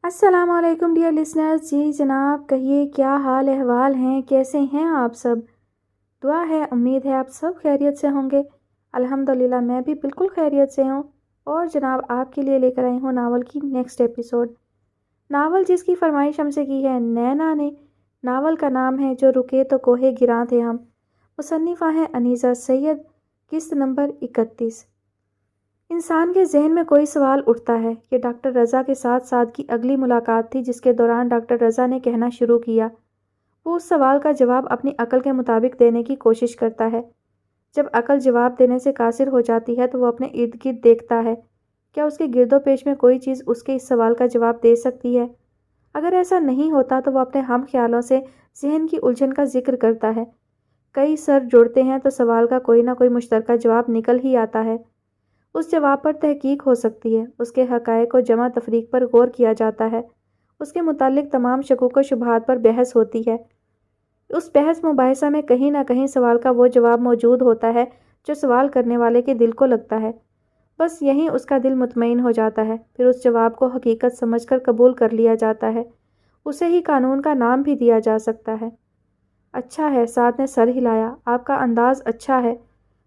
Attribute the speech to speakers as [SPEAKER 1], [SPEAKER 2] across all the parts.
[SPEAKER 1] السلام علیکم dear listeners. جی جناب, کہیے کیا حال احوال ہیں, کیسے ہیں آپ سب؟ دعا ہے, امید ہے آپ سب خیریت سے ہوں گے. الحمدللہ میں بھی بالکل خیریت سے ہوں. اور جناب آپ کے لیے لے کر آئی ہوں ناول کی نیکسٹ ایپیسوڈ. ناول جس کی فرمائش ہم سے کی ہے نینا نے. ناول کا نام ہے جو رکے تو کوہے گراں تھے ہم. مصنفہ ہیں انیسہ سید. قسط نمبر 31. انسان کے ذہن میں کوئی سوال اٹھتا ہے. یہ ڈاکٹر رضا کے ساتھ سعد کی اگلی ملاقات تھی جس کے دوران ڈاکٹر رضا نے کہنا شروع کیا. وہ اس سوال کا جواب اپنی عقل کے مطابق دینے کی کوشش کرتا ہے. جب عقل جواب دینے سے قاصر ہو جاتی ہے تو وہ اپنے ارد گرد دیکھتا ہے. کیا اس کے گرد و پیش میں کوئی چیز اس کے اس سوال کا جواب دے سکتی ہے؟ اگر ایسا نہیں ہوتا تو وہ اپنے ہم خیالوں سے ذہن کی الجھن کا ذکر کرتا ہے. کئی سر جوڑتے ہیں تو سوال کا کوئی نہ کوئی مشترکہ جواب نکل ہی آتا ہے. اس جواب پر تحقیق ہو سکتی ہے. اس کے حقائق و جمع تفریق پر غور کیا جاتا ہے. اس کے متعلق تمام شکوک و شبہات پر بحث ہوتی ہے. اس بحث مباحثہ میں کہیں نہ کہیں سوال کا وہ جواب موجود ہوتا ہے جو سوال کرنے والے کے دل کو لگتا ہے. بس یہیں اس کا دل مطمئن ہو جاتا ہے. پھر اس جواب کو حقیقت سمجھ کر قبول کر لیا جاتا ہے. اسے ہی قانون کا نام بھی دیا جا سکتا ہے. اچھا ہے, سعد نے سر ہلایا. آپ کا انداز اچھا ہے,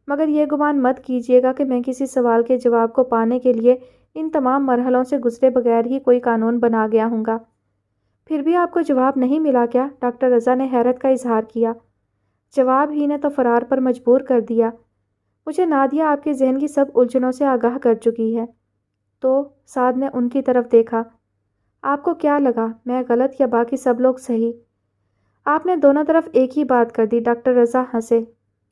[SPEAKER 1] مگر یہ گمان مت کیجیے گا کہ میں کسی سوال کے جواب کو پانے کے لیے ان تمام مرحلوں سے گزرے بغیر ہی کوئی قانون بنا گیا ہوں گا. پھر بھی آپ کو جواب نہیں ملا کیا؟ ڈاکٹر رضا نے حیرت کا اظہار کیا. جواب ہی نے تو فرار پر مجبور کر دیا. مجھے نادیہ آپ کے ذہن کی سب الجھنوں سے آگاہ کر چکی ہے. تو سعد نے ان کی طرف دیکھا. آپ کو کیا لگا, میں غلط یا باقی سب لوگ صحیح؟ آپ نے دونوں طرف ایک ہی بات کر دی. ڈاکٹر رضا ہنسے.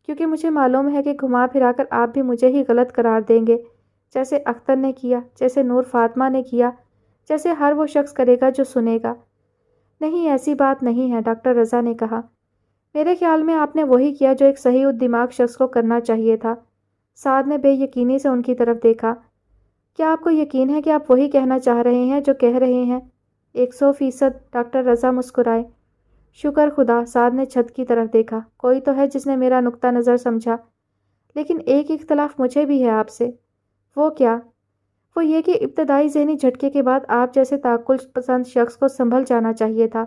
[SPEAKER 1] کیونکہ مجھے معلوم ہے کہ گھما پھرا کر آپ بھی مجھے ہی غلط قرار دیں گے, جیسے اختر نے کیا, جیسے نور فاطمہ نے کیا, جیسے ہر وہ شخص کرے گا جو سنے گا. نہیں, ایسی بات نہیں ہے, ڈاکٹر رضا نے کہا. میرے خیال میں آپ نے وہی کیا جو ایک صحیح الدماغ شخص کو کرنا چاہیے تھا. سعد نے بے یقینی سے ان کی طرف دیکھا. کیا آپ کو یقین ہے کہ آپ وہی کہنا چاہ رہے ہیں جو کہہ رہے ہیں؟ 100%. ڈاکٹر رضا مسکرائے. شکر خدا. سعد نے چھت کی طرف دیکھا. کوئی تو ہے جس نے میرا نقطہ نظر سمجھا. لیکن ایک اختلاف مجھے بھی ہے آپ سے. وہ کیا؟ وہ یہ کہ ابتدائی ذہنی جھٹکے کے بعد آپ جیسے تعقل پسند شخص کو سنبھل جانا چاہیے تھا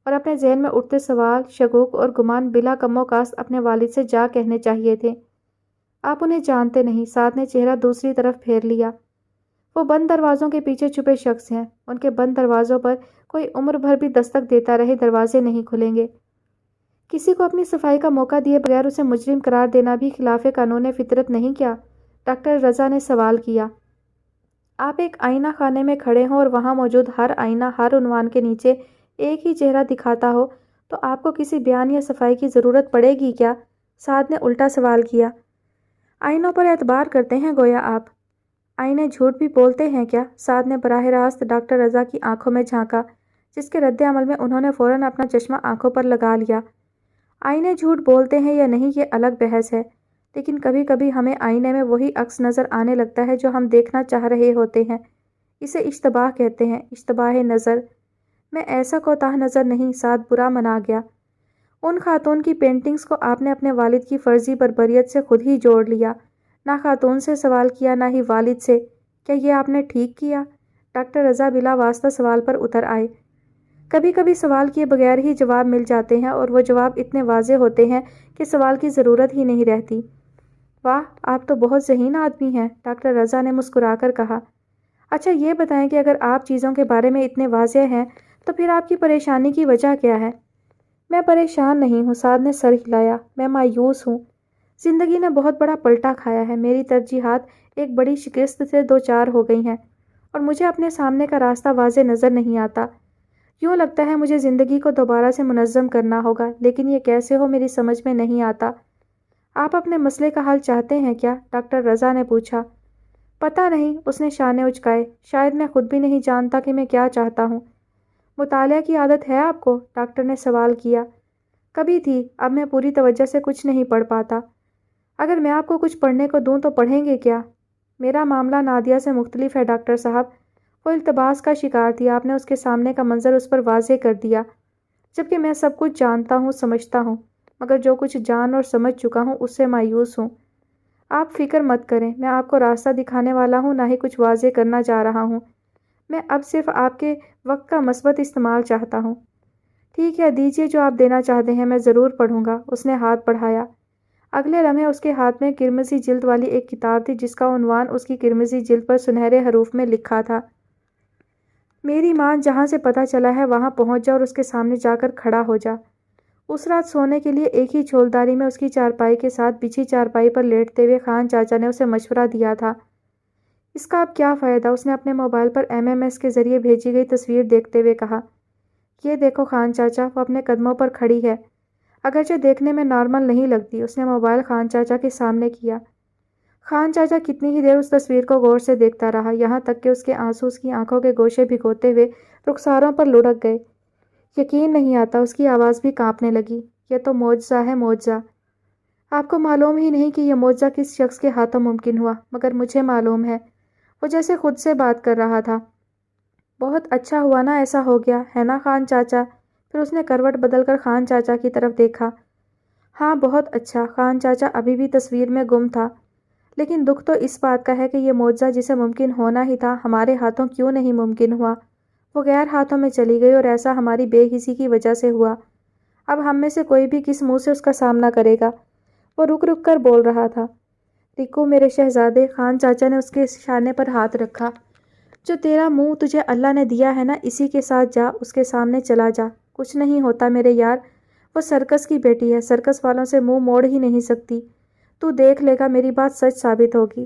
[SPEAKER 1] اور اپنے ذہن میں اٹھتے سوال, شکوک اور گمان بلا کم و کاست اپنے والد سے جا کہنے چاہیے تھے. آپ انہیں جانتے نہیں. سعد نے چہرہ دوسری طرف پھیر لیا. وہ بند دروازوں کے پیچھے چھپے شخص ہیں. ان کے بند دروازوں پر کوئی عمر بھر بھی دستک دیتا رہے دروازے نہیں کھلیں گے. کسی کو اپنی صفائی کا موقع دیے بغیر اسے مجرم قرار دینا بھی خلاف قانون فطرت نہیں کیا؟ ڈاکٹر رضا نے سوال کیا. آپ ایک آئینہ خانے میں کھڑے ہوں اور وہاں موجود ہر آئینہ ہر عنوان کے نیچے ایک ہی چہرہ دکھاتا ہو تو آپ کو کسی بیان یا صفائی کی ضرورت پڑے گی کیا؟ سعد نے الٹا سوال کیا. آئینوں پر اعتبار کرتے ہیں گویا آپ. آئینے جھوٹ بھی بولتے ہیں کیا؟ سعد نے براہ راست ڈاکٹر رضا کی آنکھوں میں جھانکا, جس کے رد عمل میں انہوں نے فوراً اپنا چشمہ آنکھوں پر لگا لیا. آئینے جھوٹ بولتے ہیں یا نہیں یہ الگ بحث ہے, لیکن کبھی کبھی ہمیں آئینے میں وہی عکس نظر آنے لگتا ہے جو ہم دیکھنا چاہ رہے ہوتے ہیں. اسے اشتباہ کہتے ہیں, اشتباہ نظر. میں ایسا کوتاہ نظر نہیں. سعد برا منا گیا. ان خاتون کی پینٹنگز کو آپ نے اپنے والد کی فرضی بربریت سے خود ہی جوڑ لیا. نہ خاتون سے سوال کیا نہ ہی والد سے. کیا یہ آپ نے ٹھیک کیا؟ ڈاکٹر رضا بلا واسطہ سوال پر اتر آئے. کبھی کبھی سوال کیے بغیر ہی جواب مل جاتے ہیں اور وہ جواب اتنے واضح ہوتے ہیں کہ سوال کی ضرورت ہی نہیں رہتی. واہ, آپ تو بہت ذہین آدمی ہیں, ڈاکٹر رضا نے مسکرا کر کہا. اچھا یہ بتائیں کہ اگر آپ چیزوں کے بارے میں اتنے واضح ہیں تو پھر آپ کی پریشانی کی وجہ کیا ہے؟ میں پریشان نہیں ہوں. سعد نے سر ہلایا. میں مایوس ہوں. زندگی نے بہت بڑا پلٹا کھایا ہے. میری ترجیحات ایک بڑی شکست سے دوچار ہو گئی ہیں اور مجھے اپنے سامنے کا راستہ واضح نظر نہیں آتا. یوں لگتا ہے مجھے زندگی کو دوبارہ سے منظم کرنا ہوگا, لیکن یہ کیسے ہو میری سمجھ میں نہیں آتا. آپ اپنے مسئلے کا حل چاہتے ہیں کیا؟ ڈاکٹر رضا نے پوچھا. پتہ نہیں. اس نے شانے اچکائے. شاید میں خود بھی نہیں جانتا کہ میں کیا چاہتا ہوں. مطالعہ کی عادت ہے آپ کو؟ ڈاکٹر نے سوال کیا. کبھی تھی. اب میں پوری توجہ سے کچھ نہیں پڑھ پاتا. اگر میں آپ کو کچھ پڑھنے کو دوں تو پڑھیں گے کیا؟ میرا معاملہ نادیہ سے مختلف ہے ڈاکٹر صاحب. وہ التباس کا شکار تھی. آپ نے اس کے سامنے کا منظر اس پر واضح کر دیا. جبکہ میں سب کچھ جانتا ہوں, سمجھتا ہوں, مگر جو کچھ جان اور سمجھ چکا ہوں اس سے مایوس ہوں. آپ فکر مت کریں. میں آپ کو راستہ دکھانے والا ہوں, نہ ہی کچھ واضح کرنا جا رہا ہوں. میں اب صرف آپ کے وقت کا مثبت استعمال چاہتا ہوں۔ ٹھیک ہے، دیجیے جو آپ دینا چاہتے ہیں، میں ضرور پڑھوں گا۔ اس نے ہاتھ بڑھایا۔ اگلے لمحے اس کے ہاتھ میں کرمزی جلد والی ایک کتاب تھی جس کا عنوان اس کی کرمزی جلد پر سنہرے حروف میں لکھا تھا۔ میری ماں، جہاں سے پتہ چلا ہے وہاں پہنچ جا اور اس کے سامنے جا کر کھڑا ہو جا۔ اس رات سونے کے لیے ایک ہی چھولداری میں اس کی چارپائی کے ساتھ بچھی چارپائی پر لیٹتے ہوئے خان چاچا نے اسے مشورہ دیا تھا۔ اس کا اب کیا فائدہ؟ اس نے اپنے موبائل پر MMS کے ذریعے بھیجی گئی تصویر دیکھتے ہوئے کہا۔ یہ دیکھو خان چاچا، وہ اپنے قدموں پر کھڑی ہے، اگرچہ دیکھنے میں نارمل نہیں لگتی۔ اس نے موبائل خان چاچا کے سامنے کیا۔ خان چاچا کتنی ہی دیر اس تصویر کو غور سے دیکھتا رہا، یہاں تک کہ اس کے آنسو اس کی آنکھوں کے گوشے بھگوتے ہوئے رخساروں پر لڑک گئے۔ یقین نہیں آتا، اس کی آواز بھی کانپنے لگی۔ یہ تو معجزہ ہے، معجزہ۔ آپ کو معلوم ہی نہیں کہ یہ معجزہ کس شخص کے ہاتھوں ممکن ہوا، مگر مجھے معلوم ہے۔ وہ جیسے خود سے بات کر رہا تھا۔ بہت اچھا ہوا نا ایسا ہو گیا، ہے نا خان چاچا؟ پھر اس نے کروٹ بدل کر خان چاچا کی طرف دیکھا۔ ہاں، بہت اچھا۔ خان چاچا ابھی بھی تصویر میں گم تھا۔ لیکن دکھ تو اس بات کا ہے کہ یہ معجزہ جسے ممکن ہونا ہی تھا، ہمارے ہاتھوں کیوں نہیں ممکن ہوا؟ وہ غیر ہاتھوں میں چلی گئی اور ایسا ہماری بے حسی کی وجہ سے ہوا۔ اب ہم میں سے کوئی بھی کس منہ سے اس کا سامنا کرے گا؟ وہ رک رک کر بول رہا تھا۔ ریکو میرے شہزادے، خان چاچا نے اس کے شانے پر ہاتھ رکھا۔ جو تیرا منہ تجھے اللہ نے دیا ہے نا، اسی کے ساتھ جا، اس کے سامنے چلا جا۔ کچھ نہیں ہوتا میرے یار، وہ سرکس کی بیٹی ہے، سرکس والوں سے منہ موڑ ہی نہیں سکتی۔ تو دیکھ لے گا میری بات سچ ثابت ہوگی۔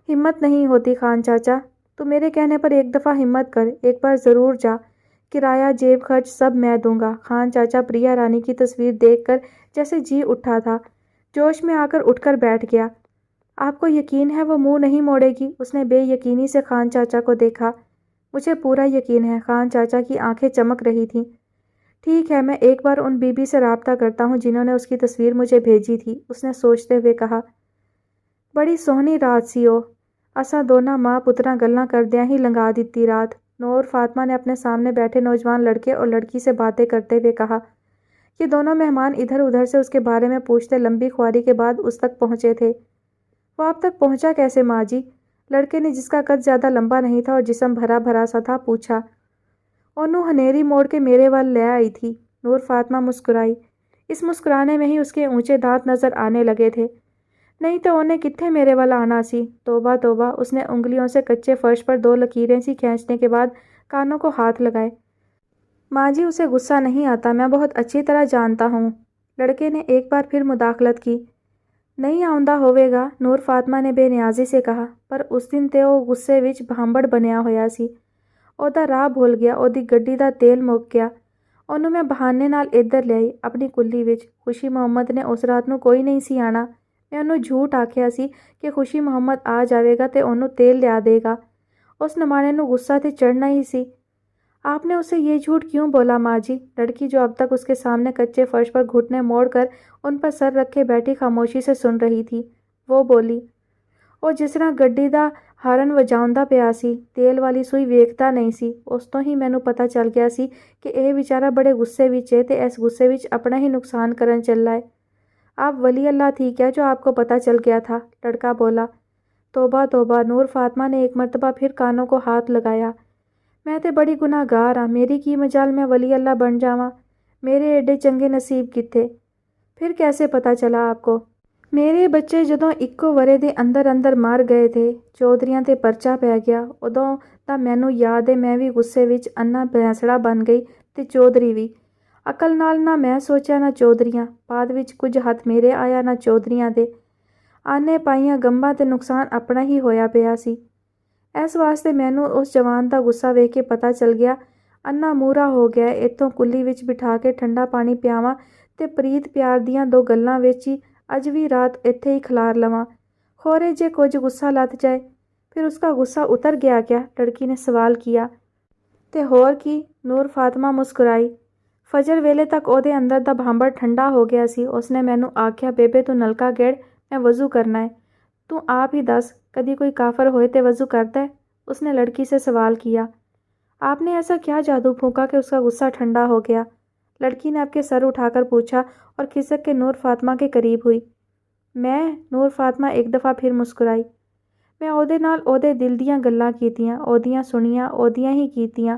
[SPEAKER 1] ہمت نہیں ہوتی خان چاچا، تو میرے کہنے پر ایک دفعہ ہمت کر، ایک بار ضرور جا۔ کرایہ، جیب خرچ سب میں دوں گا۔ خان چاچا پریا رانی کی تصویر دیکھ کر جیسے جی اٹھا تھا، جوش میں آ کر اٹھ کر بیٹھ گیا۔ آپ کو یقین ہے وہ منہ نہیں موڑے گی؟ اس نے بے یقینی سے خان چاچا کو دیکھا۔ مجھے پورا یقین ہے۔ خان چاچا کی آنکھیں چمک رہی تھیں۔ ٹھیک ہے، میں ایک بار ان بی بی سے رابطہ کرتا ہوں جنہوں نے اس کی تصویر مجھے بھیجی تھی، اس نے سوچتے ہوئے کہا۔ بڑی سوہنی رات سی او، اساں دونوں ماں پتراں گلاں کردیاں ہی لنگا دتی رات۔ نور فاطمہ نے اپنے سامنے بیٹھے نوجوان لڑکے اور لڑکی سے باتیں کرتے ہوئے کہا۔ یہ دونوں مہمان ادھر ادھر سے اس کے بارے میں پوچھتے لمبی خواری کے بعد اس تک پہنچے تھے۔ وہ آپ تک پہنچا کیسے ماں جی؟ لڑکے نے، جس کا قد زیادہ لمبا نہیں تھا اور جسم بھرا بھرا سا تھا، پوچھا۔ اونوں ہنیری موڑ کے میرے وال لے آئی تھی۔ نور فاطمہ مسکرائی۔ اس مسکرانے میں ہی اس کے اونچے دانت نظر آنے لگے تھے۔ نہیں تو انہیں کتھے میرے وال آنا سی؟ توبہ توبہ، اس نے انگلیوں سے کچے فرش پر 2 لکیریں سی کھینچنے کے بعد کانوں کو ہاتھ لگائے۔ ماں جی، اسے غصہ نہیں آتا، میں بہت اچھی طرح جانتا ہوں۔ لڑکے نے ایک بار پھر مداخلت کی۔ نہیں آؤندہ ہوئے گا، نور فاطمہ نے بے نیازی سے کہا، پر اس دن تے او غصے وچ بھامبڑ بنیا ہویا سی۔ اودا راہ بھول گیا، اودی گڈی دا تیل مک گیا۔ اونوں میں بہانے نال ادھر لے آئی، اپنی کلی وچ۔ خوشی محمد نے اس رات نوں کوئی نہیں سی آنا۔ میں انہوں جھوٹ آکھیا سی کہ خوشی محمد آ جاوے گا تے انہوں تیل لیا دے گا۔ اس نمانے نوں غصہ تے چڑھنا ہی سی۔ آپ نے اسے یہ جھوٹ کیوں بولا ماں جی؟ لڑکی، جو اب تک اس کے سامنے کچے فرش پر گھٹنے موڑ کر ان پر سر رکھے بیٹھی خاموشی سے سن رہی تھی، وہ بولی۔ او جس طرح گڈی دا ہارن وجاوندا پیا سی، تیل والی سوئی ویکھدا نہیں سی، اس تو ہی مینوں پتہ چل گیا سی کہ اے بیچارہ بڑے غصے وچ ہے تے اس غصے وچ اپنا ہی نقصان کرن چلا ہے۔ آپ ولی اللہ تھی کیا جو آپ کو پتہ چل گیا تھا؟ لڑکا بولا۔ توبہ توبہ، نور فاطمہ نے ایک مرتبہ پھر کانوں کو ہاتھ لگایا۔ میں تے بڑی گناہ گار ہاں، میری کی مجال میں ولی اللہ بن جاواں؟ میرے ایڈے چنگے نصیب کتھے؟ پھر کیسے پتہ چلا آپ کو؟ میرے بچے جدوں اکو ورے دے اندر اندر مر گئے تھے، چودھریاں تے پرچہ پی گیا، ادوں تاں مینوں یاد ہے میں بھی غصے وچ انا بھینسڑا بن گئی تے چودھری بھی۔ عقل نال نہ میں سوچیا نہ چودھریاں، بعد وچ کچھ ہاتھ میرے آیا نہ چودھریاں دے۔ آنے پائیاں گمباں تے نقصان اپنا ہی ہویا پیا سی۔ اس واسطے مینوں اس جوان دا غصہ ویکھ کے پتہ چل گیا، انا مورا ہو گیا ہے، اتھوں کلی وچ بٹھا کے ٹھنڈا پانی پیاواں تے پریت پیار دیاں 2 گلاں وچ ہی اج بھی رات ایتھے ہی کھلار لواں، خورے جے کچھ غصہ لت جائے۔ پھر اس کا غصہ اتر گیا کیا؟ لڑکی نے سوال کیا۔ تے ہور کی؟ نور فاطمہ مسکرائی۔ فجر ویلے تک او دے اندر دا بھامبڑ ٹھنڈا ہو گیا سی۔ اس نے مینوں آکھیا، بیبے تو نلکا گیڑ، میں وضو کرنا ہے۔ تو آپ ہی دس، کدی کوئی کافر ہوئے تے وضو کرتا ہے؟ اس نے لڑکی سے سوال کیا۔ آپ نے ایسا کیا جادو پھونکا کہ اس کا غصہ ٹھنڈا ہو گیا؟ لڑکی نے اب کے سر اٹھا کر پوچھا اور کھسک کے نور فاطمہ کے قریب ہوئی۔ میں؟ نور فاطمہ ایک دفعہ پھر مسکرائی۔ ਮੈਂ ਉਹਦੇ ਨਾਲ ਉਹਦੇ ਦਿਲ ਦੀਆਂ ਗੱਲਾਂ ਕੀਤੀਆਂ, ਉਹਦੀਆਂ ਸੁਣੀਆਂ, ਉਹਦੀਆਂ ਹੀ ਕੀਤੀਆਂ।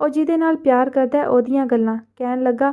[SPEAKER 1] ਉਹ ਜਿਹਦੇ ਨਾਲ ਪਿਆਰ ਕਰਦਾ ਹੈ ਉਹਦੀਆਂ ਗੱਲਾਂ, ਕਹਿਣ ਲੱਗਾ।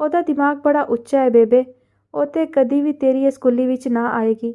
[SPEAKER 1] ਉਹਦਾ ਦਿਮਾਗ ਬੜਾ ਉੱਚਾ ਹੈ ਬੇਬੇ, ਉਹ ਤੇ ਕਦੀ ਵੀ ਤੇਰੀ ਇਸ ਕੁੱਲੀ ਵਿੱਚ ਨਾ ਆਏਗੀ।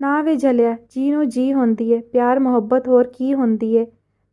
[SPEAKER 1] ਨਾ ਵੇ ਝਲਿਆ, ਜੀ ਨੂੰ ਜੀ ਹੁੰਦੀ ਹੈ, ਪਿਆਰ ਮੁਹੱਬਤ ਹੋਰ ਕੀ ਹੁੰਦੀ ਹੈ।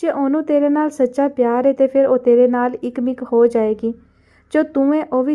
[SPEAKER 1] ਜੇ ਉਹਨੂੰ ਤੇਰੇ ਨਾਲ ਸੱਚਾ ਪਿਆਰ ਹੈ ਤੇ ਫਿਰ ਉਹ ਤੇਰੇ ਨਾਲ ਇਕਮਿਕ ਹੋ ਜਾਏਗੀ। ਜੋ ਤੂੰ ਹੈ ਉਹ ਵੀ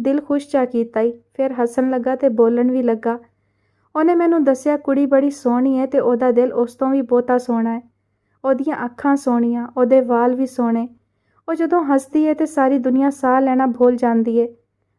[SPEAKER 1] ਦਿਲ ਖੁਸ਼ ਚਾ ਕੀਤਾ ਈ। ਫਿਰ ਹੱਸਣ ਲੱਗਾ ਤੇ ਬੋਲਣ ਵੀ ਲੱਗਾ। ਉਹਨੇ ਮੈਨੂੰ ਦੱਸਿਆ ਕੁੜੀ ਬੜੀ ਸੋਹਣੀ ਹੈ ਤੇ ਉਹਦਾ ਦਿਲ ਉਸ ਤੋਂ ਵੀ ਬਹੁਤਾ ਸੋਹਣਾ ਹੈ। ਉਹਦੀਆਂ ਅੱਖਾਂ ਸੋਹਣੀਆਂ, ਉਹਦੇ ਵਾਲ ਵੀ ਸੋਹਣੇ। ਉਹ ਜਦੋਂ ਹੱਸਦੀ ਹੈ ਤੇ ਸਾਰੀ ਦੁਨੀਆ ਸਾਹ ਲੈਣਾ ਭੁੱਲ ਜਾਂਦੀ ਹੈ।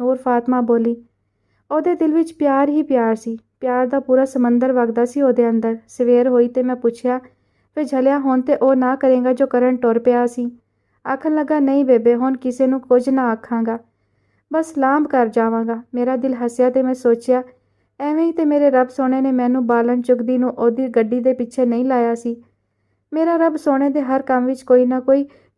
[SPEAKER 1] ਨੂਰ ਫਾਤਮਾ ਬੋਲੀ। ਉਹਦੇ ਦਿਲ ਵਿੱਚ ਪਿਆਰ ਹੀ ਪਿਆਰ ਸੀ। ਪਿਆਰ ਦਾ ਪੂਰਾ ਸਮੁੰਦਰ ਵਗਦਾ ਸੀ ਉਹਦੇ ਅੰਦਰ। ਸਵੇਰ ਹੋਈ ਤੇ ਮੈਂ ਪੁੱਛਿਆ, ਵੇ ਝਲਿਆ ਹੁਣ ਤੇ ਉਹ ਨਾ ਕਰੇਗਾ ਜੋ ਕਰਨ ਟੁਰ ਪਿਆ ਸੀ। ਆਖਣ ਲੱਗਾ, ਨਹੀਂ ਬੇਬੇ ਹੁਣ ਕਿਸੇ ਨੂੰ ਕੁਝ ਨਾ ਆਖਾਂਗਾ, ਬਸ ਲਾਂਭ ਕਰ ਜਾਵਾਂਗਾ। ਮੇਰਾ ਦਿਲ ਹੱਸਿਆ ਤੇ ਮੈਂ ਸੋਚਿਆ, ਐਵੇਂ ਹੀ ਤੇ ਮੇਰੇ ਰੱਬ ਸੋਹਣੇ ਨੇ ਮੈਨੂੰ ਬਾਲਣ ਚੁਗਦੀ ਨੂੰ ਉਹਦੀ ਗੱਡੀ ਦੇ ਪਿੱਛੇ ਨਹੀਂ ਲਾਇਆ ਸੀ। ਮੇਰਾ ਰੱਬ ਸੋਹਣੇ ਦੇ ਹਰ ਕੰਮ ਵਿੱਚ ਕੋਈ ਨਾ ਕੋਈ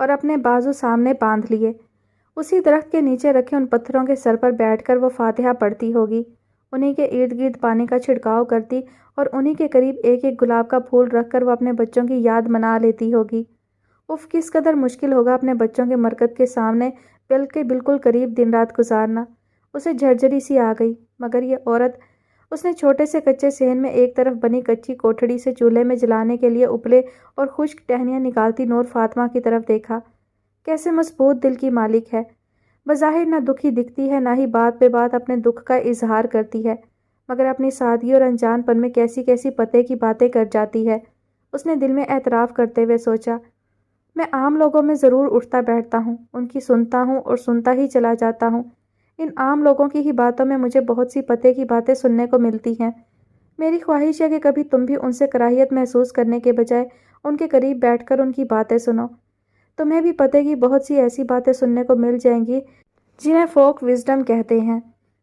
[SPEAKER 1] اور اپنے بازو سامنے باندھ لیے۔ اسی درخت کے نیچے رکھے ان پتھروں کے سر پر بیٹھ کر وہ فاتحہ پڑھتی ہوگی، انہی کے ارد گرد پانی کا چھڑکاؤ کرتی اور انہی کے قریب ایک ایک گلاب کا پھول رکھ کر وہ اپنے بچوں کی یاد منا لیتی ہوگی۔ اف، کس قدر مشکل ہوگا اپنے بچوں کے مرکز کے سامنے بالکل قریب دن رات گزارنا۔ اسے جھرجھری سی آ گئی، مگر یہ عورت، اس نے چھوٹے سے کچے صحن میں ایک طرف بنی کچی کوٹھڑی سے چولہے میں جلانے کے لیے ابلے اور خشک ٹہنیاں نکالتی نور فاطمہ کی طرف دیکھا۔ کیسے مضبوط دل کی مالک ہے، بظاہر نہ دکھی دکھتی ہے، نہ ہی بات پہ بات اپنے دکھ کا اظہار کرتی ہے، مگر اپنی سادگی اور انجان پن میں کیسی کیسی پتے کی باتیں کر جاتی ہے۔ اس نے دل میں اعتراف کرتے ہوئے سوچا، میں عام لوگوں میں ضرور اٹھتا بیٹھتا ہوں، ان کی سنتا ہوں اور سنتا ہی چلا جاتا ہوں۔ ان عام لوگوں کی ہی باتوں میں مجھے بہت سی پتے کی باتیں سننے کو ملتی ہیں۔ میری خواہش ہے کہ کبھی تم بھی ان سے کراہیت محسوس کرنے کے بجائے ان کے قریب بیٹھ کر ان کی باتیں سنو۔ تمہیں بھی پتے کی بہت سی ایسی باتیں سننے کو مل جائیں گی جنہیں فوک وزڈم کہتے ہیں۔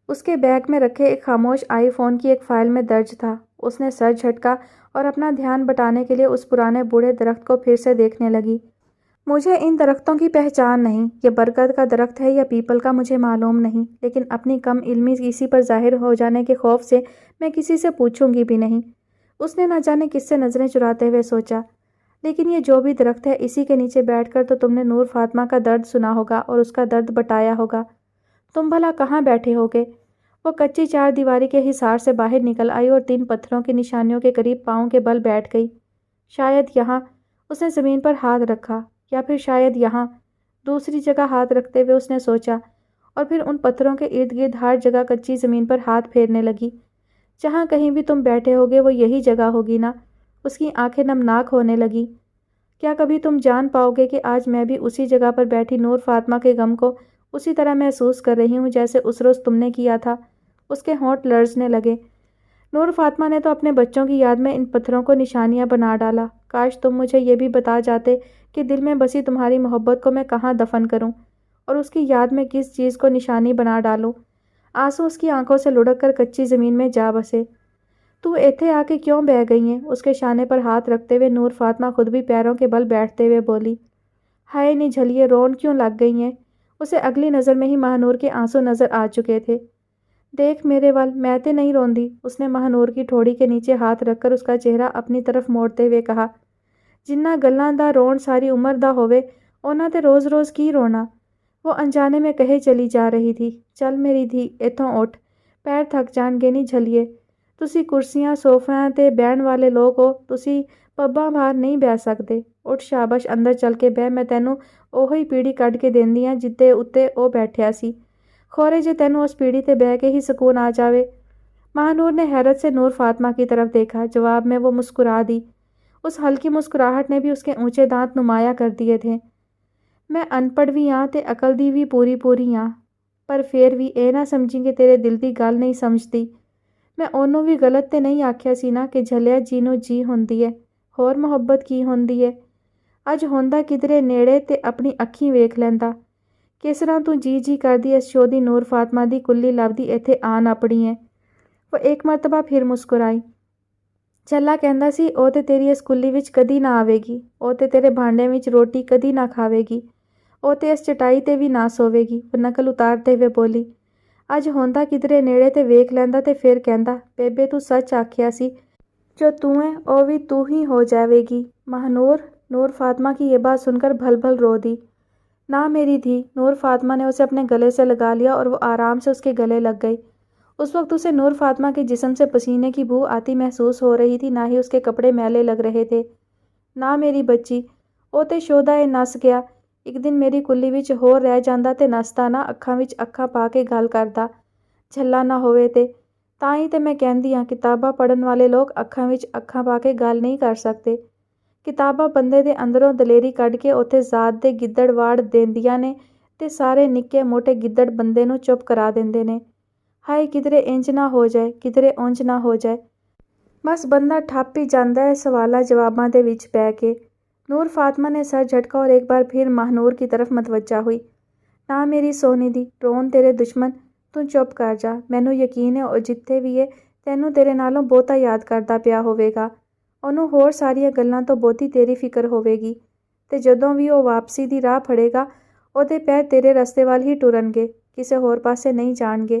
[SPEAKER 1] اس کے بیگ میں رکھے ایک خاموش آئی فون کی ایک فائل میں درج تھا۔ اس نے سر جھٹکا اور اپنا دھیان بٹانے کے لیے اس پرانے بوڑھے درخت کو پھر سے دیکھنے لگی۔ مجھے ان درختوں کی پہچان نہیں، یہ برگد کا درخت ہے یا پیپل کا مجھے معلوم نہیں، لیکن اپنی کم علمی کسی پر ظاہر ہو جانے کے خوف سے میں کسی سے پوچھوں گی بھی نہیں۔ اس نے نہ جانے کس سے نظریں چراتے ہوئے سوچا، لیکن یہ جو بھی درخت ہے، اسی کے نیچے بیٹھ کر تو تم نے نور فاطمہ کا درد سنا ہوگا اور اس کا درد بٹایا ہوگا۔ تم بھلا کہاں بیٹھے ہوگے؟ وہ کچی چار دیواری کے حصار سے باہر نکل آئی اور 3 پتھروں کی نشانیوں کے قریب پاؤں کے بل بیٹھ گئی۔ شاید یہاں، اس نے زمین پر ہاتھ رکھا، یا پھر شاید یہاں، دوسری جگہ ہاتھ رکھتے ہوئے اس نے سوچا، اور پھر ان پتھروں کے ارد گرد ہر جگہ کچی زمین پر ہاتھ پھیرنے لگی۔ جہاں کہیں بھی تم بیٹھے ہوگے وہ یہی جگہ ہوگی نا؟ اس کی آنکھیں نمناک ہونے لگی۔ کیا کبھی تم جان پاؤ گے کہ آج میں بھی اسی جگہ پر بیٹھی نور فاطمہ کے غم کو اسی طرح محسوس کر رہی ہوں جیسے اس روز تم نے کیا تھا؟ اس کے ہونٹ لرزنے لگے۔ نور فاطمہ نے تو اپنے بچوں کی یاد میں ان پتھروں کو نشانیاں بنا ڈالا۔ کاش تم مجھے یہ بھی بتا جاتے کہ دل میں بسی تمہاری محبت کو میں کہاں دفن کروں اور اس کی یاد میں کس چیز کو نشانی بنا ڈالوں۔ آنسو اس کی آنکھوں سے لڑک کر کچی زمین میں جا بسے۔ تو ایتھے آ کے کیوں بہہ گئی ہیں؟ اس کے شانے پر ہاتھ رکھتے ہوئے نور فاطمہ خود بھی پیروں کے بل بیٹھتے ہوئے بولی۔ ہائے نی جھلیے، رون کیوں لگ گئی ہیں؟ اسے اگلی نظر میں ہی ماہنور کے آنسو نظر آ چکے تھے۔ دیکھ میرے ول، میں تے نہیں روندی، اس نے ماہنور کی ٹھوڑی کے نیچے ہاتھ رکھ کر اس کا چہرہ اپنی طرف موڑتے ہوئے کہا۔ جنہ گلاں دا رون ساری عمر دا ہووے، اونا تے روز روز کی رونا؟ وہ انجانے میں کہے چلی جا رہی تھی۔ چل میری دھی، ایتھوں اٹھ، پیر تھک جان گے نی جھلیے۔ تسی کرسیاں سوفیاں تے بہن والے لوگ ہو، تسی پباں باہر نہیں بہ سکدے۔ اٹھ شابش، اندر چل کے بہ، میں تینوں اوہی پیڑی کڈ کے دیندی ہاں جتے اتے او بیٹھیا سی۔ خورے جے تینوں اس پیڑی تے بہ کے ہی سکون آ جاوے۔ ماہنور نے حیرت سے نور فاطمہ کی طرف دیکھا۔ جواب میں وہ مسکرا دی۔ اس ہلکی مسکراہٹ نے بھی اس کے اونچے دانت نمایاں کر دیے تھے۔ میں ان پڑھ وی ہاں تے عقل دی وی پوری پوری ہاں، پر پھر وی اے نہ سمجھی کہ تیرے دل دی گل نہیں سمجھدی۔ میں اونوں وی غلط تے نہیں آکھیا سی نا کہ جھلیا جینوں جی ہوندی ہے، ہور محبت کی ہوندی ہے۔ اج ہوندا کدرے نیڑے تے اپنی اکھیں ویکھ لیندا۔ کس طرح تو جی جی کردی اس شودی نور فاطمہ دی کلی لبدی ایتھے آن اپڑی ہے۔ وہ ایک مرتبہ پھر مسکرائی۔ چلا کہندا سی او تے تیری اس کلی وچ کدی نہ آوے گی، او تے تیرے بھانڈے وچ روٹی کدی نہ کھاوے گی، او تے اس چٹائی تے وی نہ سووے گی۔ وہ نقل اتارتے ہوئے بولی، اج ہوندا کدرے نیڑے تے ویکھ لیندا تے پھر کہندا، بیبے تو سچ آکھیا سی، جو تو ہے او وی تو ہی ہو جاوے گی۔ ماہنور، نور فاطمہ کی یہ بات سن کر بھل بھل رو دی۔ نہ میری دھی، نور فاطمہ نے اسے اپنے گلے سے لگا لیا اور وہ آرام سے اس کے گلے لگ گئی۔ اس وقت اسے نور فاطمہ کے جسم سے پسینے کی بو آتی محسوس ہو رہی تھی، نہ ہی اس کے کپڑے میلے لگ رہے تھے۔ نہ میری بچی، او تے شودا اے نس گیا، ایک دن میری کلی وچ ہور رہ جاندا تے نسدا نہ، اکھاں وچ اکھاں پا کے گل کردا، جھلا نہ ہووے تے۔ تاں ہی تے میں کہندی ہاں، کتاباں پڑھن والے لوگ اکھاں وچ اکھاں پا کے گل نہیں کر سکدے۔ کتاباں بندے دے اندروں دلیری کڈ کے اوتھے ذات دے گدڑ واڑ دیندیاں نے تے سارے نکے موٹے گدڑ بندے نوں چپ کرا دیندے نے۔ ہائے کدرے انج نہ ہو جائے، کدرے اونج نہ ہو جائے۔ بس بندہ ٹھپ ہی جاندا ہے سوالاں جواباں دے وچ پے کے۔ نور فاطمہ نے سر جھٹکا اور ایک بار پھر ماہنور کی طرف متوجہ ہوئی۔ نہ میری سونی دی، رون تیرے دشمن، تو چپ کر جا۔ مینوں یقین ہے او جتھے وی ہے تینوں تیرے نالوں بہتا یاد کردا پیا ہووے گا۔ اونوں ہور ساریاں گلاں تو بہتی تیری فکر ہووے گی۔ ਤੇ ਜਦੋਂ ਵੀ ਉਹ ਵਾਪਸੀ ਦੀ ਰਾਹ ਫੜੇਗਾ ਉਹਦੇ ਪੈਰ ਤੇਰੇ ਰਸਤੇ ਵੱਲ ਹੀ ਟੁਰਨਗੇ, ਕਿਸੇ ਹੋਰ ਪਾਸੇ ਨਹੀਂ ਜਾਣਗੇ।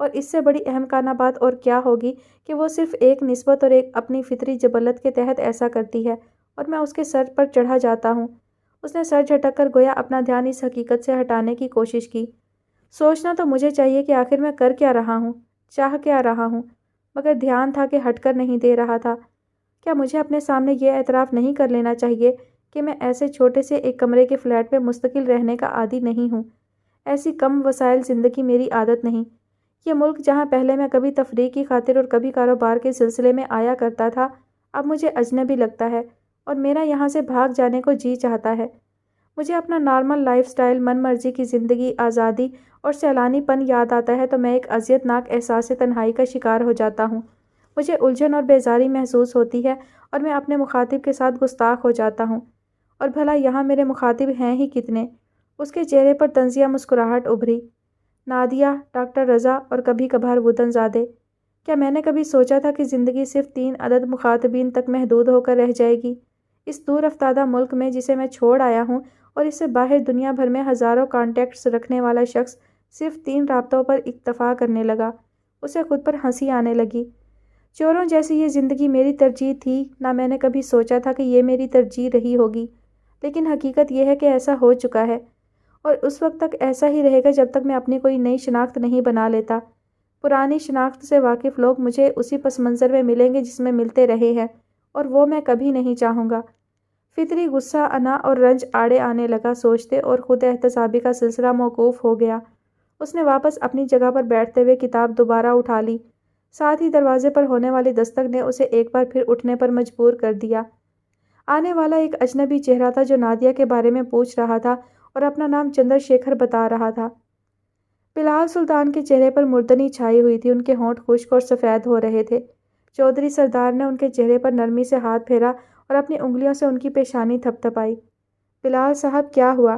[SPEAKER 1] اور اس سے بڑی اہم کانہ بات اور کیا ہوگی کہ وہ صرف ایک نسبت اور ایک اپنی فطری جبلت کے تحت ایسا کرتی ہے اور میں اس کے سر پر چڑھا جاتا ہوں۔ اس نے سر جھٹک کر گویا اپنا دھیان اس حقیقت سے ہٹانے کی کوشش کی۔ سوچنا تو مجھے چاہیے کہ آخر میں کر کیا رہا ہوں، چاہ کیا رہا ہوں، مگر دھیان تھا کہ ہٹ کر نہیں دے رہا تھا۔ کیا مجھے اپنے سامنے یہ اعتراف نہیں کر لینا چاہیے کہ میں ایسے چھوٹے سے ایک کمرے کے فلیٹ میں مستقل رہنے کا عادی نہیں ہوں؟ ایسی کم وسائل زندگی میری عادت نہیں۔ یہ ملک جہاں پہلے میں کبھی تفریح کی خاطر اور کبھی کاروبار کے سلسلے میں آیا کرتا تھا، اب مجھے اجنبی لگتا ہے اور میرا یہاں سے بھاگ جانے کو جی چاہتا ہے۔ مجھے اپنا نارمل لائف سٹائل، من مرضی کی زندگی، آزادی اور سیلانی پن یاد آتا ہے تو میں ایک اذیت ناک احساس تنہائی کا شکار ہو جاتا ہوں۔ مجھے الجھن اور بیزاری محسوس ہوتی ہے اور میں اپنے مخاطب کے ساتھ گستاخ ہو جاتا ہوں۔ اور بھلا یہاں میرے مخاطب ہیں ہی کتنے؟ اس کے چہرے پر طنزیہ مسکراہٹ ابھری۔ نادیہ، ڈاکٹر رضا اور کبھی کبھار وطن زادے۔ کیا میں نے کبھی سوچا تھا کہ زندگی صرف 3 عدد مخاطبین تک محدود ہو کر رہ جائے گی؟ اس دور افتادہ ملک میں جسے میں چھوڑ آیا ہوں اور اس سے باہر دنیا بھر میں ہزاروں کانٹیکٹس رکھنے والا شخص صرف 3 رابطوں پر اکتفا کرنے لگا۔ اسے خود پر ہنسی آنے لگی۔ چوروں جیسی یہ زندگی میری ترجیح تھی نہ میں نے کبھی سوچا تھا کہ یہ میری ترجیح رہی ہوگی، لیکن حقیقت یہ ہے کہ ایسا ہو چکا ہے اور اس وقت تک ایسا ہی رہے گا جب تک میں اپنی کوئی نئی شناخت نہیں بنا لیتا۔ پرانی شناخت سے واقف لوگ مجھے اسی پس منظر میں ملیں گے جس میں ملتے رہے ہیں اور وہ میں کبھی نہیں چاہوں گا۔ فطری غصہ، انا اور رنج آڑے آنے لگا سوچتے اور خود احتسابی کا سلسلہ موقوف ہو گیا۔ اس نے واپس اپنی جگہ پر بیٹھتے ہوئے کتاب دوبارہ اٹھا لی۔ ساتھ ہی دروازے پر ہونے والی دستک نے اسے ایک بار پھر اٹھنے پر مجبور کر دیا۔ آنے والا ایک اجنبی چہرہ تھا جو نادیہ کے بارے میں پوچھ رہا تھا اور اپنا نام چندر شیکھر بتا رہا تھا۔ بلال سلطان کے چہرے پر مردنی چھائی ہوئی تھی، ان کے ہونٹ خشک اور سفید ہو رہے تھے۔ چودھری سردار نے ان کے چہرے پر نرمی سے ہاتھ پھیرا اور اپنی انگلیوں سے ان کی پیشانی تھپ تھپائی۔ بلال صاحب کیا ہوا؟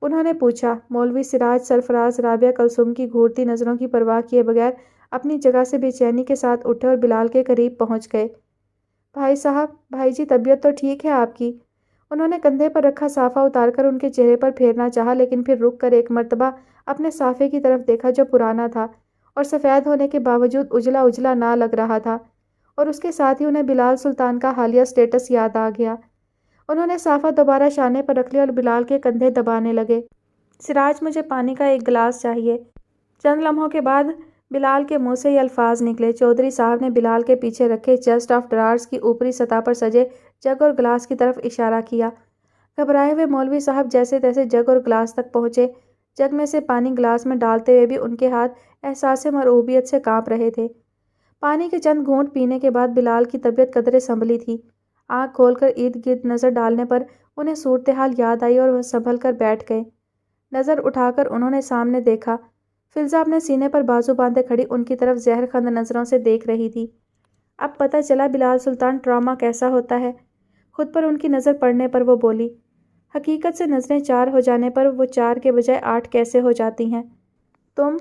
[SPEAKER 1] انہوں نے پوچھا۔ مولوی سراج سرفراز رابعہ کلثوم کی گھورتی نظروں کی پرواہ کیے بغیر اپنی جگہ سے بے چینی کے ساتھ اٹھے اور بلال کے قریب پہنچ گئے۔ بھائی صاحب، بھائی جی طبیعت تو ٹھیک ہے آپ کی؟ انہوں نے کندھے پر رکھا صافہ اتار کر ان کے چہرے پر پھیرنا چاہا، لیکن پھر رک کر ایک مرتبہ اپنے صافے کی طرف دیکھا جو پرانا تھا اور سفید ہونے کے باوجود اجلا اجلا نہ لگ رہا تھا، اور اس کے ساتھ ہی انہیں بلال سلطان کا حالیہ سٹیٹس یاد آ گیا۔ انہوں نے صافہ دوبارہ شانے پر رکھ لیا اور بلال کے کندھے دبانے لگے۔ سراج، مجھے پانی کا ایک گلاس چاہیے۔ چند لمحوں کے بعد بلال کے منہ سے یہ الفاظ نکلے۔ چودھری صاحب نے بلال کے پیچھے رکھے چیسٹ آف ڈرارز کی اوپری سطح پر سجے جگ اور گلاس کی طرف اشارہ کیا۔ گھبرائے ہوئے مولوی صاحب جیسے تیسے جگ اور گلاس تک پہنچے۔ جگ میں سے پانی گلاس میں ڈالتے ہوئے بھی ان کے ہاتھ احساس مرعوبیت سے کانپ رہے تھے۔ پانی کے چند گھونٹ پینے کے بعد بلال کی طبیعت قدرے سنبھلی تھی۔ آنکھ کھول کر ارد گرد نظر ڈالنے پر انہیں صورتحال یاد آئی اور وہ سنبھل کر بیٹھ گئے۔ نظر اٹھا کر انہوں نے سامنے دیکھا۔ فلزہ اپنے سینے پر بازو باندھے کھڑی ان کی طرف زہر خند نظروں سے دیکھ رہی تھی۔ اب پتہ چلا بلال سلطان ٹراما کیسا ہوتا ہے۔ خود پر ان کی نظر پڑنے پر وہ بولی، حقیقت سے نظریں 4 ہو جانے پر وہ 4 کے بجائے 8 کیسے ہو جاتی ہیں؟ تم،